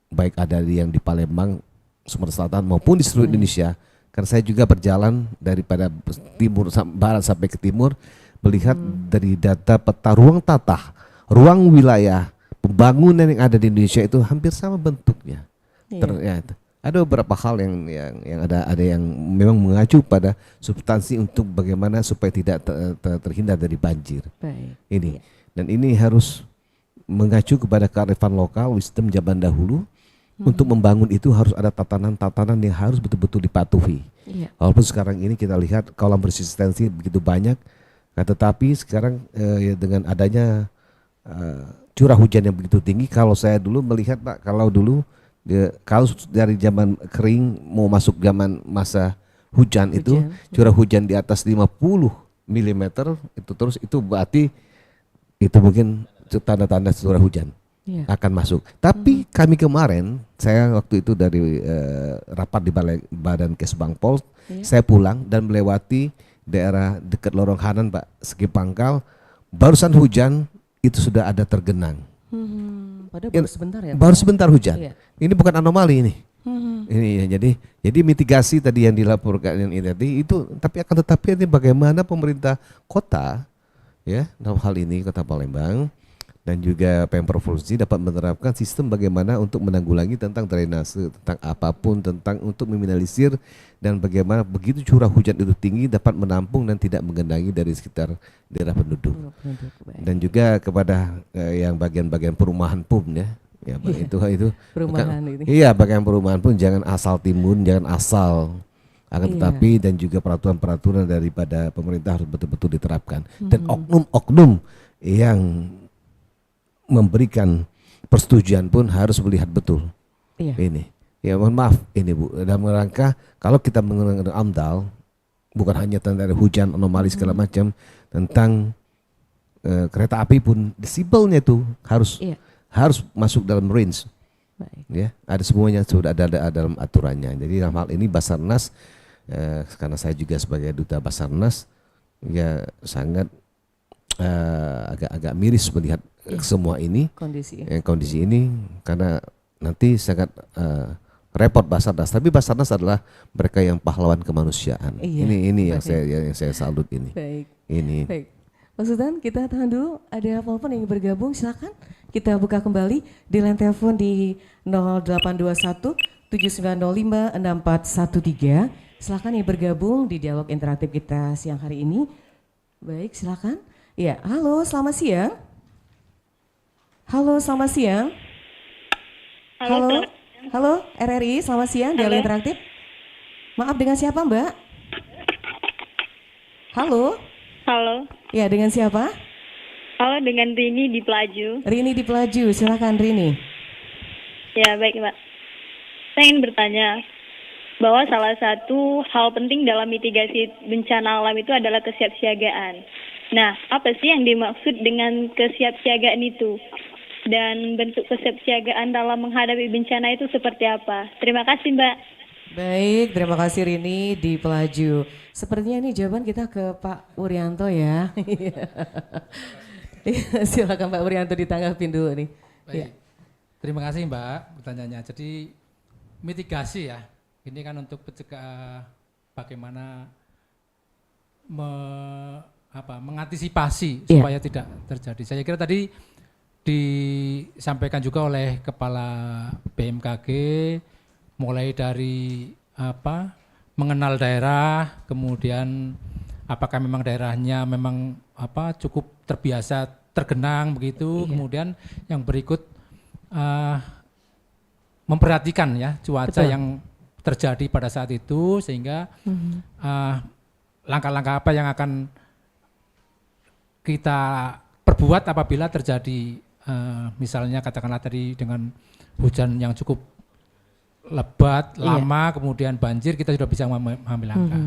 S6: baik ada yang di Palembang, Sumatera Selatan maupun di seluruh Indonesia. Karena saya juga berjalan daripada timur barat sampai ke timur melihat dari data peta ruang tata, ruang wilayah, pembangunan yang ada di Indonesia itu hampir sama bentuknya. Ada beberapa hal yang ada yang memang mengacu pada substansi untuk bagaimana supaya tidak terhindar dari banjir. Ini dan ini harus mengacu kepada kearifan lokal, wisdom zaman dahulu. Untuk membangun itu harus ada tatanan-tatanan yang harus betul-betul dipatuhi. Walaupun sekarang ini kita lihat kolam resistensi begitu banyak, tetapi sekarang dengan adanya curah hujan yang begitu tinggi, kalau saya dulu melihat Pak, kalau dulu Kalau dari zaman kering mau masuk zaman masa hujan itu curah hujan di atas 50 mm itu terus itu berarti itu mungkin tanda-tanda curah hujan akan masuk. Tapi kami kemarin saya waktu itu dari rapat di Badan Kesbangpol, saya pulang dan melewati daerah dekat Lorong Hanan Pak, Segi Pangkal, barusan hujan itu sudah ada tergenang.
S4: Padahal baru sebentar ya.
S6: Baru sebentar hujan.
S4: Iya.
S6: Ini bukan anomali ini. Ini ya, jadi mitigasi tadi yang dilaporkan yang ini tadi itu, tapi akan tetapi ini bagaimana pemerintah kota ya dalam hal ini Kota Palembang dan juga Pemprov Provinsi dapat menerapkan sistem bagaimana untuk menanggulangi tentang drainase, tentang apapun, tentang untuk meminimalisir dan bagaimana begitu curah hujan itu tinggi dapat menampung dan tidak menggenangi dari sekitar daerah penduduk. Dan juga kepada yang bagian-bagian perumahan pun ya itu
S4: perumahan ini.
S6: Iya, bagian perumahan pun jangan asal timbun, jangan asal. Akan tetapi dan juga peraturan-peraturan daripada pemerintah harus betul-betul diterapkan. Dan oknum-oknum yang memberikan persetujuan pun harus melihat betul. Ini. Ya mohon maaf ini Bu, dalam rangka kalau kita mengenai AMDAL bukan hanya tentang hujan, anomali segala macam, tentang kereta api pun desibelnya itu harus masuk dalam range. Ya, ada semuanya sudah ada dalam aturannya. Jadi dalam hal ini Basarnas karena saya juga sebagai duta Basarnas ya sangat agak miris melihat semua ini kondisi ini karena nanti sangat repot Basarnas. Tapi Basarnas adalah mereka yang pahlawan kemanusiaan. Ini yang saya salut ini.
S4: Baik.
S6: Ini.
S4: Baik. Mas Sultan, kita tahan dulu. Ada telepon yang bergabung, silakan. Kita buka kembali di line telepon di 0821 7905 6413. Silakan yang bergabung di dialog interaktif kita siang hari ini. Baik, silakan. Ya, halo, selamat siang. Halo, selamat siang. Halo, RRI, selamat siang. Dialog interaktif. Maaf, dengan siapa Mbak? Halo. Ya, dengan siapa?
S13: Halo, dengan Rini di Pelaju.
S4: Rini di Pelaju, silakan Rini.
S13: Ya, baik Mbak. Saya ingin bertanya bahwa salah satu hal penting dalam mitigasi bencana alam itu adalah kesiapsiagaan. Nah, apa sih yang dimaksud dengan kesiapsiagaan itu? Dan bentuk kesiapsiagaan dalam menghadapi bencana itu seperti apa? Terima kasih Mbak.
S4: Baik, terima kasih Rini di Pelaju. Sepertinya ini jawaban kita ke Pak Wuryanto ya. Silakan Pak Wuryanto ditanggapin dulu nih.
S5: Baik. Terima kasih Mbak pertanyaannya. Jadi mitigasi ya, ini kan untuk mencegah bagaimana mengantisipasi supaya tidak terjadi. Saya kira tadi disampaikan juga oleh Kepala BMKG mulai dari mengenal daerah, kemudian apakah memang daerahnya memang cukup terbiasa tergenang begitu, kemudian yang berikut memperhatikan ya cuaca yang terjadi pada saat itu sehingga langkah-langkah apa yang akan kita perbuat apabila terjadi misalnya katakanlah tadi dengan hujan yang cukup lebat, lama, kemudian banjir, kita sudah bisa mengambil langkah.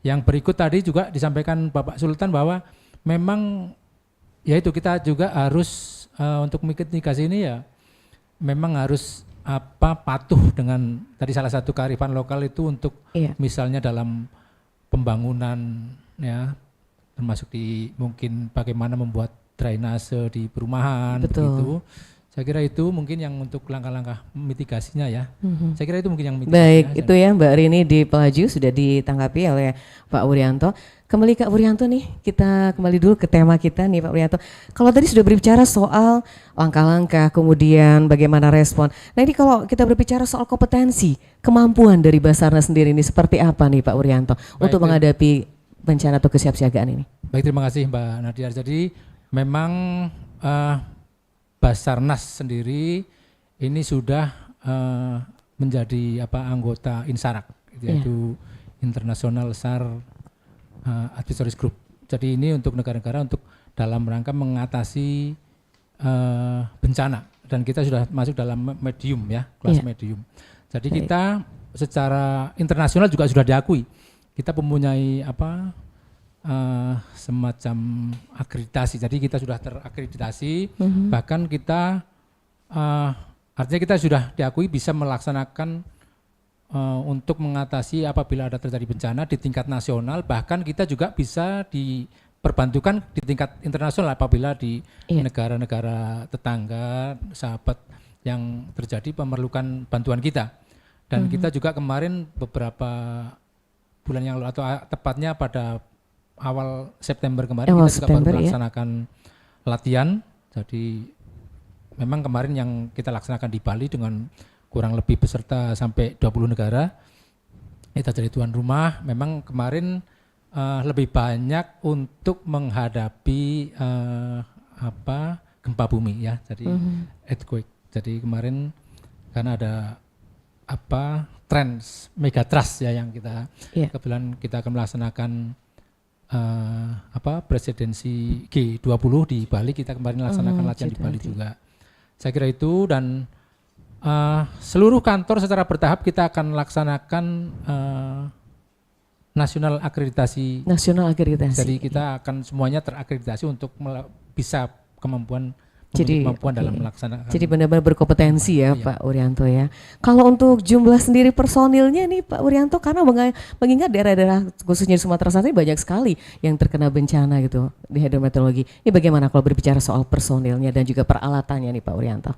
S5: Yang berikut tadi juga disampaikan Bapak Sultan bahwa memang ya itu kita juga harus untuk mitigasi ini ya memang harus patuh dengan tadi salah satu kearifan lokal itu untuk misalnya dalam pembangunan ya termasuk di mungkin bagaimana membuat drainase di perumahan begitu. Saya kira itu mungkin yang untuk langkah-langkah mitigasinya ya. Saya kira itu mungkin yang mitigasinya.
S4: Baik, itu ya Mbak Rini di Pelaju sudah ditanggapi oleh Pak Wuryanto. Kembali ke Wuryanto nih, kita kembali dulu ke tema kita nih Pak Wuryanto. Kalau tadi sudah berbicara soal langkah-langkah, kemudian bagaimana respon. Nah ini kalau kita berbicara soal kompetensi, kemampuan dari Basarnas sendiri ini seperti apa nih Pak Wuryanto untuk menghadapi bencana atau kesiapsiagaan ini?
S5: Baik, terima kasih Mbak Nadia. Jadi memang Basarnas sendiri ini sudah menjadi anggota INSARAG, yaitu International SAR Advisory Group. Jadi ini untuk negara-negara untuk dalam rangka mengatasi bencana. dan kita sudah masuk dalam medium ya, kelas medium. Jadi kita secara internasional juga sudah diakui. Kita mempunyai semacam akreditasi. Jadi kita sudah terakreditasi, bahkan kita artinya kita sudah diakui bisa melaksanakan untuk mengatasi apabila ada terjadi bencana di tingkat nasional, bahkan kita juga bisa diperbantukan di tingkat internasional apabila di negara-negara tetangga, sahabat yang terjadi memerlukan bantuan kita. Dan kita juga kemarin beberapa bulan yang lalu atau tepatnya pada awal September kemarin kita juga baru melaksanakan latihan. Jadi memang kemarin yang kita laksanakan di Bali dengan kurang lebih peserta sampai 20 negara. Kita jadi tuan rumah. Memang kemarin lebih banyak untuk menghadapi gempa bumi ya. Jadi earthquake. Jadi kemarin karena ada megatrust ya yang kita kebetulan kita akan melaksanakan presidensi G20 di Bali. Kita kemarin melaksanakan latihan di Bali juga. Saya kira itu, dan seluruh kantor secara bertahap kita akan laksanakan nasional akreditasi. Jadi kita akan semuanya terakreditasi untuk bisa kemampuan dalam melaksanakan.
S4: Jadi benar-benar berkompetensi ya Pak Wuryanto ya. Kalau untuk jumlah sendiri personilnya nih Pak Wuryanto, karena mengingat daerah-daerah khususnya di Sumatera Selatan banyak sekali yang terkena bencana gitu di hidrometeorologi. Ini bagaimana kalau berbicara soal personilnya dan juga peralatannya nih Pak Wuryanto?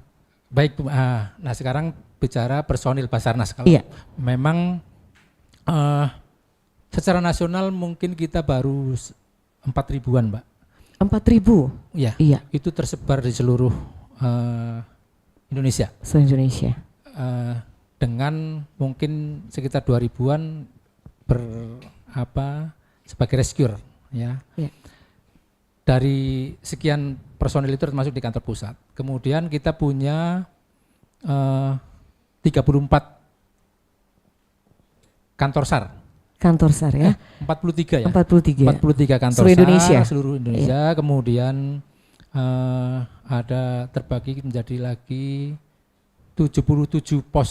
S5: Baik, nah sekarang bicara personil Basarnas. Kalau memang secara nasional mungkin kita baru 4.000-an Mbak. 4.000? Iya. Itu tersebar di seluruh Indonesia.
S4: Se-Indonesia.
S5: Dengan mungkin sekitar 2.000-an sebagai rescuer ya. Dari sekian personil itu termasuk di kantor pusat. Kemudian kita punya 34 kantor SAR.
S4: Kantor SAR ya?
S5: 43 ya?
S4: 43
S5: kantor SAR seluruh Indonesia. Kemudian ada terbagi menjadi lagi 77 pos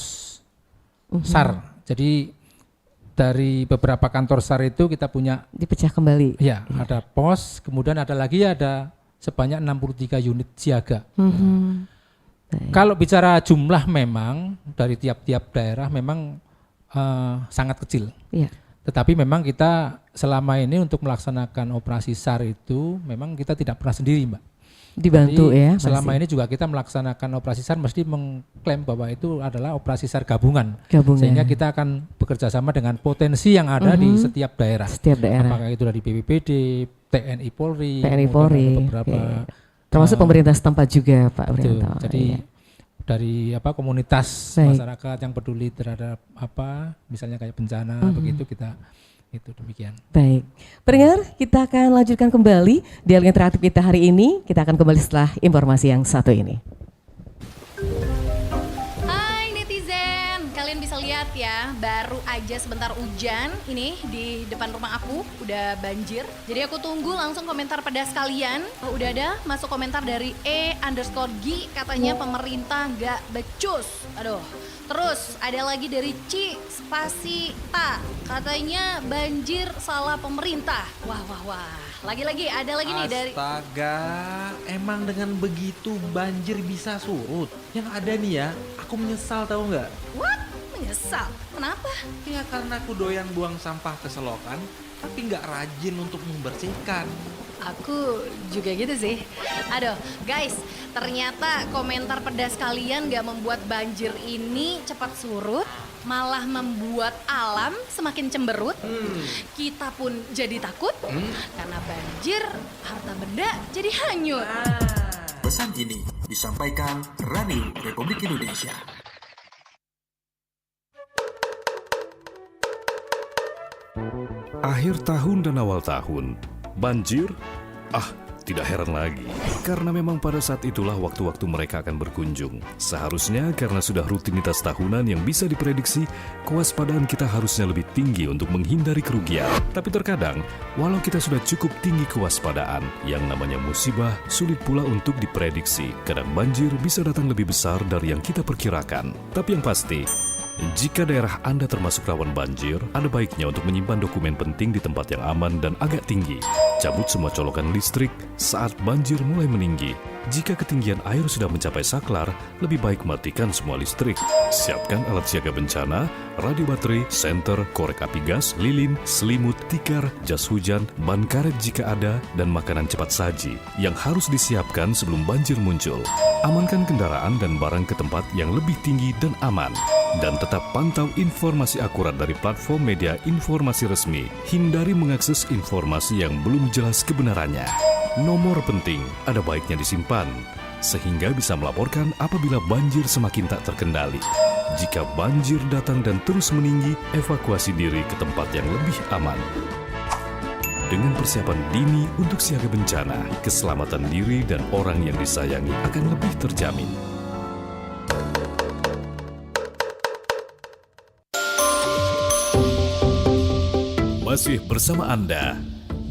S5: SAR. Jadi dari beberapa kantor SAR itu kita punya
S4: dipecah kembali.
S5: Ya, ada pos, kemudian ada sebanyak 63 unit siaga. Kalau bicara jumlah memang dari tiap-tiap daerah memang sangat kecil. Tetapi memang kita selama ini untuk melaksanakan operasi SAR itu memang kita tidak pernah sendiri Mbak.
S4: Dibantu. Jadi, ya.
S5: Selama ini juga kita melaksanakan operasi SAR mesti mengklaim bahwa itu adalah operasi SAR gabungan. Sehingga kita akan bekerja sama dengan potensi yang ada di setiap daerah. Apakah itu dari BPBD, TNI Polri, beberapa
S4: termasuk pemerintah setempat juga Pak Wuryanto.
S5: Jadi dari komunitas masyarakat yang peduli terhadap misalnya kayak bencana begitu, kita itu demikian.
S4: Baik, pendengar, kita akan lanjutkan kembali dialog interaktif kita hari ini. Kita akan kembali setelah informasi yang satu ini.
S14: Hai netizen, kalian bisa lihat ya, baru aja sebentar hujan ini di depan rumah aku udah banjir. Jadi aku tunggu langsung komentar pedas kalian. Udah ada masuk komentar dari E_G, katanya pemerintah nggak becus. Aduh. Terus ada lagi dari Spasita, katanya banjir salah pemerintah. Wah. Lagi-lagi ada lagi nih dari...
S15: Astaga, emang dengan begitu banjir bisa surut? Yang ada nih ya, aku menyesal tahu nggak?
S14: What? Menyesal? Kenapa?
S15: Ya karena aku doyan buang sampah ke selokan, tapi nggak rajin untuk membersihkan.
S14: Aku juga gitu sih. Aduh guys, ternyata komentar pedas kalian gak membuat banjir ini cepat surut, malah membuat alam semakin cemberut. Kita pun jadi takut karena banjir, harta benda jadi hanyut.
S16: Pesan ini disampaikan Radio Republik Indonesia.
S2: Akhir tahun dan awal tahun, banjir, tidak heran lagi, karena memang pada saat itulah waktu-waktu mereka akan berkunjung. Seharusnya karena sudah rutinitas tahunan yang bisa diprediksi, kewaspadaan kita harusnya lebih tinggi untuk menghindari kerugian. Tapi terkadang, walau kita sudah cukup tinggi kewaspadaan, yang namanya musibah sulit pula untuk diprediksi. Kadang banjir bisa datang lebih besar dari yang kita perkirakan. Tapi yang pasti, jika daerah Anda termasuk rawan banjir, ada baiknya untuk menyimpan dokumen penting di tempat yang aman dan agak tinggi. Cabut semua colokan listrik saat banjir mulai meninggi. Jika ketinggian air sudah mencapai saklar, lebih baik matikan semua listrik. Siapkan alat siaga bencana, radio baterai, senter, korek api gas, lilin, selimut, tikar, jas hujan, ban karet jika ada, dan makanan cepat saji yang harus disiapkan sebelum banjir muncul. Amankan kendaraan dan barang ke tempat yang lebih tinggi dan aman. Dan tetap pantau informasi akurat dari platform media informasi resmi. Hindari mengakses informasi yang belum jelas kebenarannya. Nomor penting ada baiknya disimpan, sehingga bisa melaporkan apabila banjir semakin tak terkendali. Jika banjir datang dan terus meninggi, evakuasi diri ke tempat yang lebih aman. Dengan persiapan dini untuk siaga bencana, keselamatan diri dan orang yang disayangi akan lebih terjamin. Masih bersama Anda,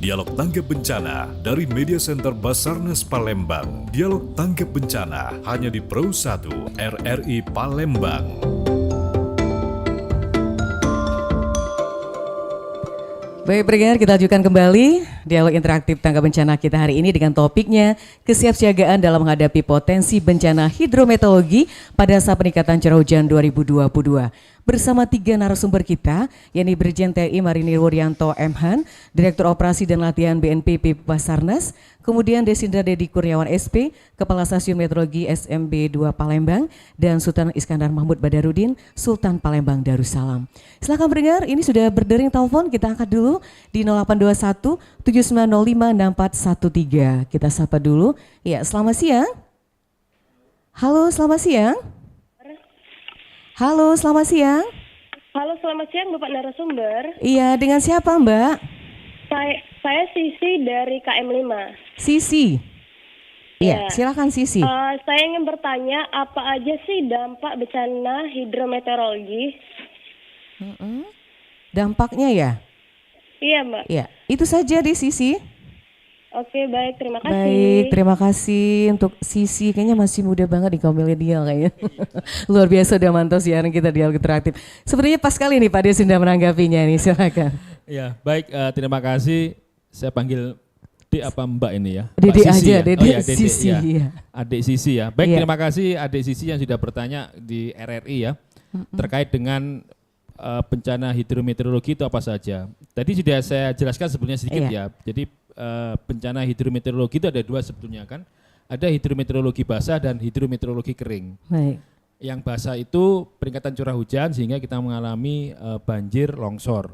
S2: Dialog Tanggap Bencana dari Media Center Basarnas Palembang. Dialog Tanggap Bencana hanya di Pro 1 RRI Palembang.
S4: Baik pendengar, kita ajukan kembali dialog interaktif tanggap bencana kita hari ini dengan topiknya kesiapsiagaan dalam menghadapi potensi bencana hidrometeorologi pada saat peningkatan curah hujan 2022. Bersama 3 narasumber kita, yakni Brigjen TNI Marinir Wuryanto M.Han, Direktur Operasi dan Latihan BNPB Basarnas, kemudian Desindra Dedi Kurniawan SP, Kepala Stasiun Meteorologi SMB 2 Palembang, dan Sultan Iskandar Mahmud Badarudin, Sultan Palembang Darussalam. Silakan pendengar, ini sudah berdering telepon, kita angkat dulu di 0821 7905 6413. Kita sapa dulu. Ya, selamat siang. Halo, selamat siang. Halo, selamat siang.
S17: Halo, selamat siang Bapak narasumber.
S4: Iya, dengan siapa Mbak?
S17: Saya Sisi dari KM5.
S4: Sisi? Iya, silakan Sisi.
S17: Saya ingin bertanya, apa aja sih dampak bencana hidrometeorologi?
S4: Dampaknya ya?
S17: Iya, Mbak.
S4: Iya, itu saja di Sisi.
S17: Oke, baik, terima kasih.
S4: Baik, terima kasih untuk Sisi, kayaknya masih muda banget di kaum milenial kayaknya. Luar biasa udah mantau siaran kita di Dialog Interaktif. Sepertinya pas kali nih Pak Des sudah menanggapinya nih, silakan.
S7: Ya, baik, terima kasih. Saya panggil Dek apa Mbak ini ya?
S4: Dede aja,
S7: ya?
S4: Dede Sisi.
S7: Ya. Adik Sisi ya. Baik, terima kasih Adik Sisi yang sudah bertanya di RRI ya. Terkait dengan bencana hidrometeorologi itu apa saja. Tadi sudah saya jelaskan sebelumnya sedikit ya. Jadi bencana hidrometeorologi itu ada 2 sebetulnya kan. Ada hidrometeorologi basah dan hidrometeorologi kering.
S4: Baik.
S7: Yang basah itu peningkatan curah hujan sehingga kita mengalami banjir, longsor.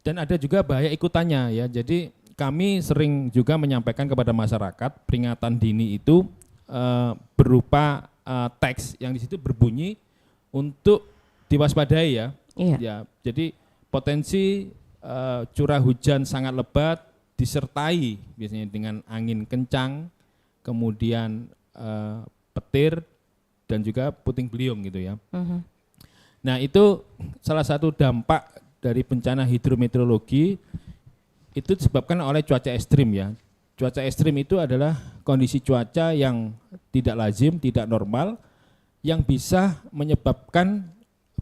S7: Dan ada juga bahaya ikutannya ya. Jadi kami sering juga menyampaikan kepada masyarakat peringatan dini itu berupa teks yang di situ berbunyi untuk diwaspadai ya.
S4: Iya.
S7: Ya, jadi potensi curah hujan sangat lebat disertai biasanya dengan angin kencang, kemudian petir dan juga puting beliung gitu ya. Nah, itu salah satu dampak dari bencana hidrometeorologi itu disebabkan oleh cuaca ekstrim ya. Cuaca ekstrim itu adalah kondisi cuaca yang tidak lazim, tidak normal, yang bisa menyebabkan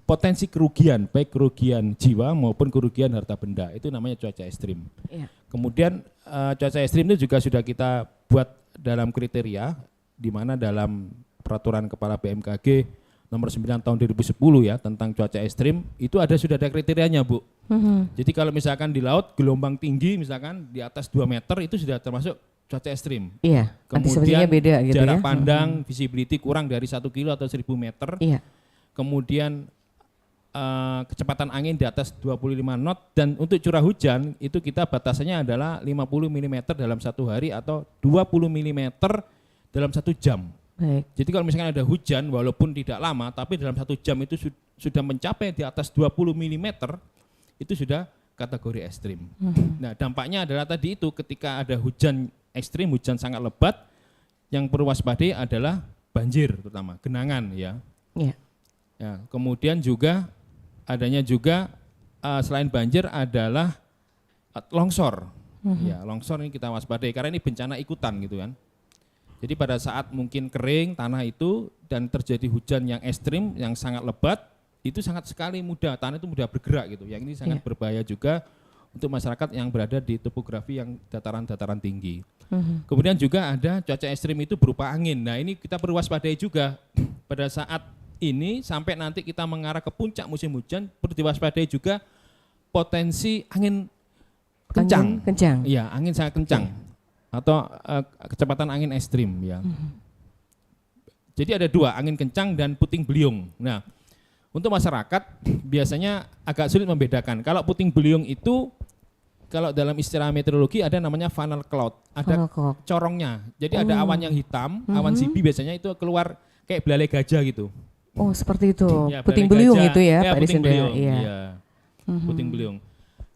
S7: potensi kerugian, baik kerugian jiwa maupun kerugian harta benda. Itu namanya cuaca ekstrim.
S4: Iya.
S7: Kemudian cuaca ekstrim itu juga sudah kita buat dalam kriteria, di mana dalam peraturan Kepala BMKG nomor 9 tahun 2010 ya tentang cuaca ekstrim itu sudah ada kriterianya Bu. Jadi kalau misalkan di laut gelombang tinggi misalkan di atas 2 meter itu sudah termasuk cuaca ekstrim.
S4: Iya.
S7: Kemudian
S4: beda gitu
S7: jarak
S4: ya.
S7: pandang, visibility kurang dari 1 kilo atau 1000 meter.
S4: Iya.
S7: Kemudian kecepatan angin di atas 25 knot dan untuk curah hujan itu kita batasannya adalah 50 mm dalam 1 hari atau 20 mm dalam 1 jam.
S4: Baik.
S7: Jadi kalau misalkan ada hujan walaupun tidak lama tapi dalam 1 jam itu sudah mencapai di atas 20 mm itu sudah kategori ekstrim. Nah, dampaknya adalah tadi itu ketika ada hujan ekstrim, hujan sangat lebat, yang perlu waspadai adalah banjir terutama, genangan ya.
S4: Yeah.
S7: Ya, kemudian juga adanya juga selain banjir adalah longsor. Ya, longsor ini kita waspadai karena ini bencana ikutan gitu kan. Jadi pada saat mungkin kering tanah itu dan terjadi hujan yang ekstrim, yang sangat lebat, itu sangat sekali mudah, tanah itu mudah bergerak gitu. Yang ini sangat berbahaya juga untuk masyarakat yang berada di topografi yang dataran-dataran tinggi. Kemudian juga ada cuaca ekstrim itu berupa angin. Nah ini kita perlu waspadai juga pada saat ini sampai nanti kita mengarah ke puncak musim hujan, perlu diwaspadai juga potensi angin kencang. Iya, angin sangat kencang atau kecepatan angin ekstrim ya. Jadi ada dua, angin kencang dan puting beliung. Nah untuk masyarakat biasanya agak sulit membedakan. Kalau puting beliung itu kalau dalam istilah meteorologi ada namanya funnel cloud, ada corongnya. Jadi ada awan yang hitam, awan CB biasanya itu keluar kayak belalai gajah gitu.
S4: Oh seperti itu,
S7: Ya,
S4: puting beliung
S7: gajah.
S4: itu ya,
S7: Ya
S4: Pak
S7: puting
S4: Desindra.
S7: beliung,
S4: Iya.
S7: ya. Puting beliung.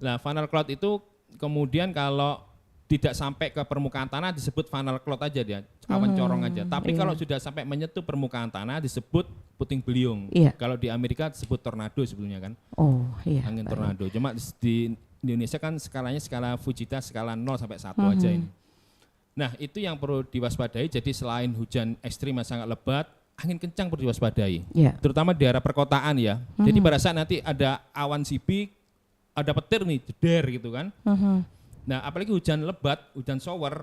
S7: Nah funnel cloud itu kemudian kalau tidak sampai ke permukaan tanah disebut funnel cloud aja dia, awan corong aja. Tapi kalau sudah sampai menyentuh permukaan tanah disebut puting beliung.
S4: Iya.
S7: Kalau di Amerika disebut tornado sebelumnya kan.
S4: Oh iya.
S7: Angin tornado. Cuma di Indonesia kan skalanya skala Fujita skala 0 sampai 1 aja ini. Nah itu yang perlu diwaspadai. Jadi selain hujan ekstrim yang sangat lebat, angin kencang perlu diwaspadai.
S4: Yeah.
S7: Terutama di daerah perkotaan ya. Jadi pada saat nanti ada awan CB, ada petir nih, jeder gitu kan. Nah apalagi hujan lebat, hujan shower,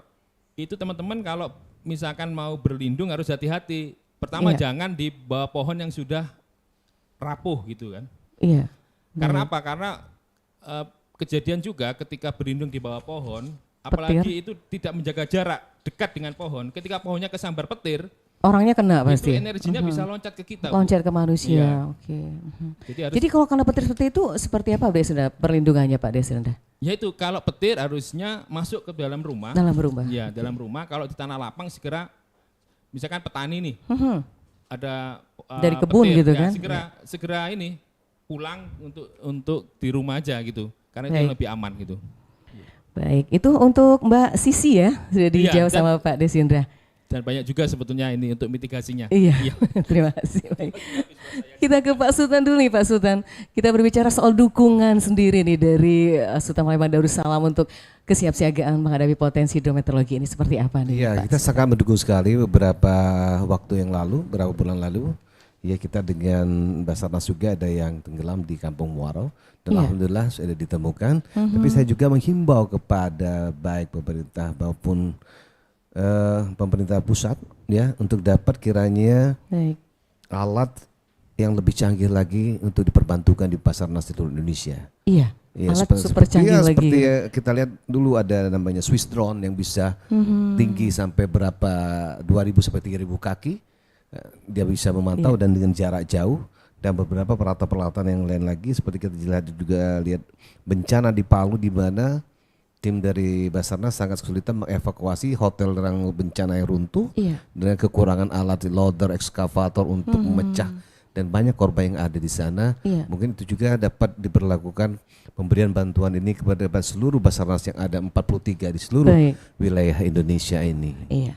S7: itu teman-teman kalau misalkan mau berlindung harus hati-hati. Pertama jangan di bawah pohon yang sudah rapuh gitu kan.
S4: Iya.
S7: Karena apa? Karena kejadian juga ketika berlindung di bawah pohon, apalagi itu tidak menjaga jarak dekat dengan pohon, ketika pohonnya kesambar petir,
S4: orangnya kena pasti.
S7: itu energinya bisa loncat ke kita.
S4: Loncat ke manusia.
S7: Iya.
S4: Oke.
S7: Jadi
S4: kalau kena petir seperti itu seperti apa Desindra perlindungannya Pak Desindra?
S7: Ya itu kalau petir harusnya masuk ke dalam rumah.
S4: Dalam rumah.
S7: Ya, dalam rumah. Kalau di tanah lapang segera, misalkan petani nih, ada
S4: dari kebun
S7: petir,
S4: gitu
S7: ya,
S4: kan?
S7: segera ini pulang untuk di rumah aja gitu, karena itu yang lebih aman gitu.
S4: Baik, itu untuk Mbak Sisi ya, sudah dijawab sama Pak Desindra.
S7: Dan banyak juga sebetulnya ini untuk mitigasinya.
S4: Iya. Terima kasih. Baik. Kita ke Pak Sultan dulu nih Pak Sultan. Kita berbicara soal dukungan sendiri nih dari Sultan Palembang Darussalam untuk kesiapsiagaan menghadapi potensi hidrometeorologi ini seperti apa nih?
S6: Iya,
S4: Pak
S6: kita sangat mendukung sekali beberapa waktu yang lalu, beberapa bulan lalu. Ya kita dengan Basarnas juga ada yang tenggelam di Kampung Muaro dan alhamdulillah sudah ditemukan. Tapi saya juga menghimbau kepada baik pemerintah maupun pemerintah pusat ya untuk dapat kiranya alat yang lebih canggih lagi untuk diperbantukan di Basarnas di seluruh Indonesia.
S4: Iya. Ya, alat super canggih lagi.
S6: Seperti kita lihat dulu ada namanya Swiss drone yang bisa tinggi sampai berapa 2.000 sampai 3.000 kaki. Dia bisa memantau dan dengan jarak jauh, dan beberapa peralatan-peralatan yang lain lagi seperti kita juga lihat bencana di Palu di mana tim dari Basarnas sangat kesulitan mengevakuasi hotel yang bencana yang runtuh dengan kekurangan alat loader, ekskavator untuk memecah, dan banyak korban yang ada di sana. Mungkin itu juga dapat diberlakukan pemberian bantuan ini kepada seluruh Basarnas yang ada 43 di seluruh wilayah Indonesia ini.
S4: Iya.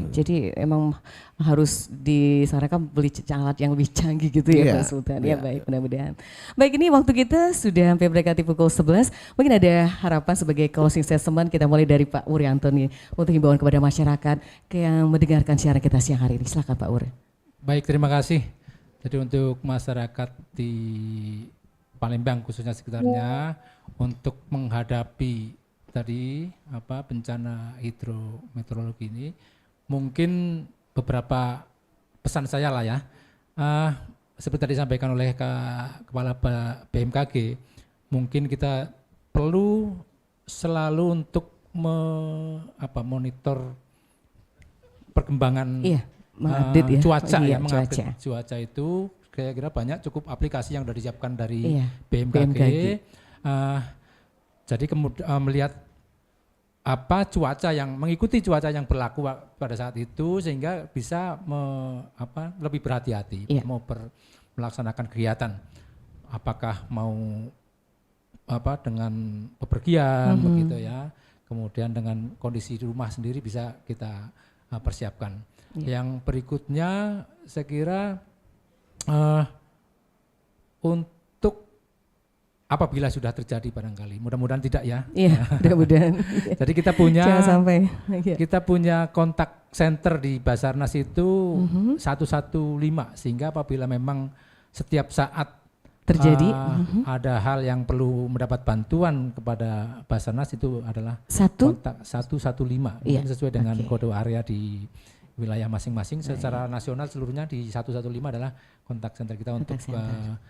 S4: Jadi emang harus disarankan beli alat yang lebih canggih gitu ya Pak Sultan. Ya baik, mudah-mudahan. Baik, ini waktu kita sudah hampir mendekati pukul 11. Mungkin ada harapan sebagai closing statement kita mulai dari Pak Wuryanto nih untuk himbauan kepada masyarakat yang mendengarkan siaran kita siang hari ini. Silakan Pak Wur.
S5: Baik, terima kasih. Jadi untuk masyarakat di Palembang khususnya sekitarnya untuk menghadapi tadi bencana hidrometeorologi ini, mungkin beberapa pesan saya lah ya. Seperti tadi disampaikan oleh Kepala BMKG, mungkin kita perlu selalu untuk monitor perkembangan cuaca cuaca itu. Kira-kira banyak cukup aplikasi yang sudah disiapkan dari BMKG. Jadi kemudian melihat mengikuti cuaca yang berlaku pada saat itu sehingga bisa lebih berhati-hati mau melaksanakan kegiatan. Apakah mau dengan bepergian begitu ya. kemudian dengan kondisi di rumah sendiri bisa kita persiapkan. Yang berikutnya saya kira untuk apabila sudah terjadi barangkali, mudah-mudahan tidak ya.
S4: Iya, mudah-mudahan.
S5: Jadi kita punya
S4: jangan sampai.
S5: Kita punya kontak center di Basarnas itu 115, sehingga apabila memang setiap saat
S4: terjadi
S5: ada hal yang perlu mendapat bantuan kepada Basarnas itu adalah kontak 115. Mungkin sesuai dengan kode area di wilayah masing-masing. Secara nasional seluruhnya di 115 adalah kontak center kita untuk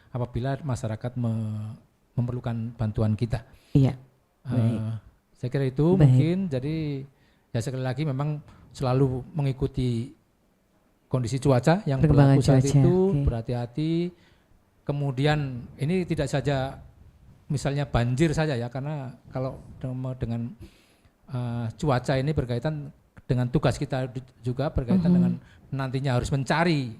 S5: apabila masyarakat memerlukan bantuan kita.
S4: Iya.
S5: Saya kira itu mungkin. Jadi ya sekali lagi memang selalu mengikuti kondisi cuaca yang berlaku saat itu, berhati-hati. Kemudian ini tidak saja misalnya banjir saja ya, karena kalau dengan cuaca ini berkaitan dengan tugas kita juga, berkaitan dengan nantinya harus mencari,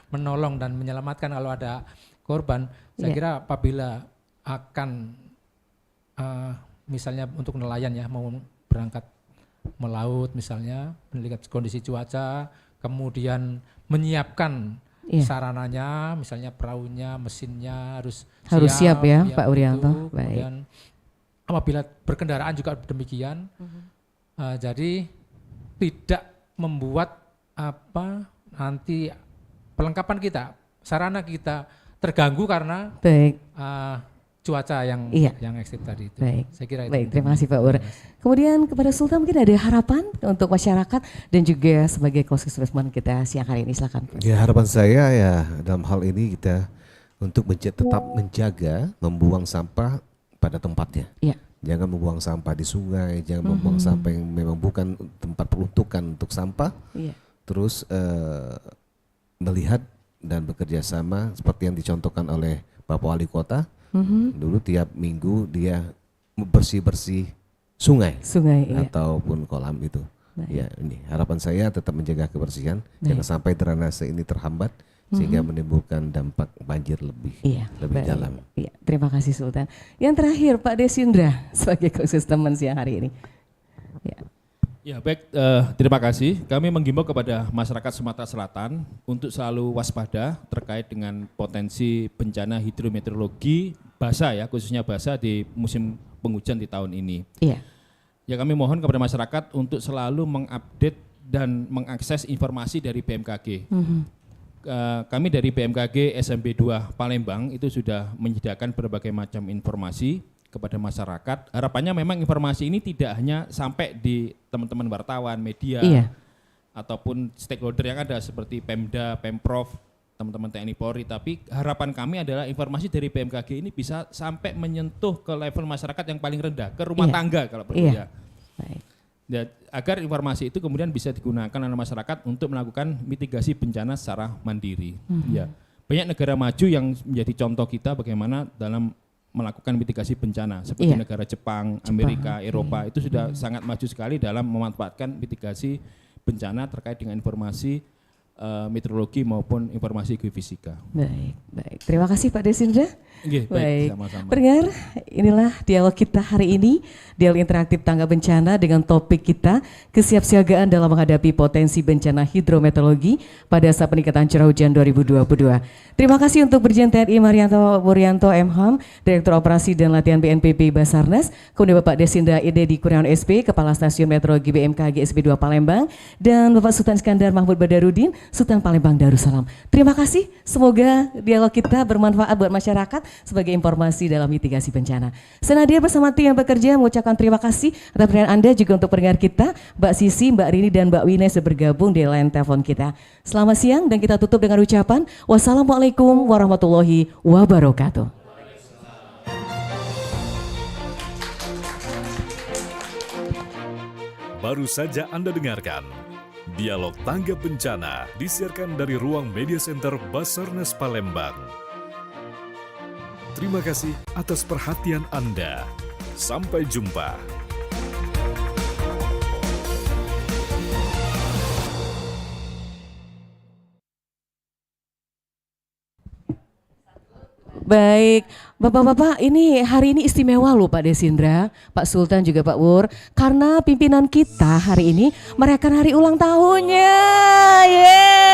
S5: menolong dan menyelamatkan kalau ada korban. Saya kira apabila akan misalnya untuk nelayan ya, mau berangkat melaut misalnya, melihat kondisi cuaca, kemudian menyiapkan sarananya, misalnya perahunya, mesinnya harus
S4: siap ya Pak Wuryanto.
S5: Kemudian apabila berkendaraan juga demikian. Jadi tidak membuat nanti perlengkapan kita, sarana kita terganggu karena cuaca yang ekstrim tadi itu. Saya kira itu.
S4: Baik, terima kasih Pak Ur. Kemudian kepada Sultan mungkin ada harapan untuk masyarakat dan juga sebagai closing statement kita siang hari ini, silakan.
S6: Ya, harapan saya ya dalam hal ini kita untuk tetap menjaga membuang sampah pada tempatnya.
S4: Ya.
S6: Jangan membuang sampah di sungai, jangan membuang sampah yang memang bukan tempat peruntukan untuk sampah. Terus melihat dan bekerja sama seperti yang dicontohkan oleh Bapak Wali Kota. Dulu tiap minggu dia bersih-bersih sungai ataupun kolam itu. Ya, ini harapan saya tetap menjaga kebersihan, jangan sampai drainase ini terhambat sehingga menimbulkan dampak banjir lebih dalam.
S4: Iya, terima kasih Sultan. Yang terakhir Pak Desindra sebagai konsistemen siang hari ini.
S7: Ya baik, terima kasih. Kami menghimbau kepada masyarakat Sumatera Selatan untuk selalu waspada terkait dengan potensi bencana hidrometeorologi basah ya, khususnya basah di musim penghujan di tahun ini. Ya kami mohon kepada masyarakat untuk selalu mengupdate dan mengakses informasi dari BMKG. Kami dari BMKG SMB 2 Palembang itu sudah menyediakan berbagai macam informasi kepada masyarakat. Harapannya memang informasi ini tidak hanya sampai di teman-teman wartawan, media, ataupun stakeholder yang ada seperti Pemda, Pemprov, teman-teman TNI Polri, tapi harapan kami adalah informasi dari BMKG ini bisa sampai menyentuh ke level masyarakat yang paling rendah, ke rumah tangga kalau perlu ya. Dan agar informasi itu kemudian bisa digunakan oleh masyarakat untuk melakukan mitigasi bencana secara mandiri. Ya, banyak negara maju yang menjadi contoh kita bagaimana dalam melakukan mitigasi bencana seperti negara Jepang, Amerika, Eropa itu sudah sangat maju sekali dalam memanfaatkan mitigasi bencana terkait dengan informasi meteorologi maupun informasi geofisika.
S4: Baik. Terima kasih Pak Desindra.
S7: Baik, sama-sama.
S4: Pendengar, inilah dialog kita hari ini, dialog interaktif tangga bencana dengan topik kita kesiapsiagaan dalam menghadapi potensi bencana hidrometeorologi pada saat peningkatan curah hujan 2022. Terima kasih untuk Brigjen TNI Marianto Wuryanto MHAM, Direktur Operasi dan Latihan BNPB Basarnas, kemudian Bapak Desindra Idedi Kurniawan SP, Kepala Stasiun Meteorologi BMKG SB 2 Palembang, dan Bapak Sultan Iskandar Mahmud Badarudin, Sultan Palembang Darussalam. Terima kasih, semoga dialog kita bermanfaat buat masyarakat sebagai informasi dalam mitigasi bencana. Saya Nadia bersama tim yang bekerja mengucapkan terima kasih atas perhatian Anda, juga untuk pendengar kita, Mbak Sisi, Mbak Rini, dan Mbak Wina sudah bergabung di line telepon kita. Selamat siang dan kita tutup dengan ucapan wassalamualaikum warahmatullahi wabarakatuh.
S2: Baru saja Anda dengarkan Dialog Tangga Bencana disiarkan dari ruang Media Center Basarnas Palembang. Terima kasih atas perhatian Anda. Sampai jumpa.
S4: Baik. Bapak-bapak, ini hari ini istimewa loh Pak Desindra, Pak Sultan juga Pak Wur, karena pimpinan kita hari ini merayakan hari ulang tahunnya. Yeay.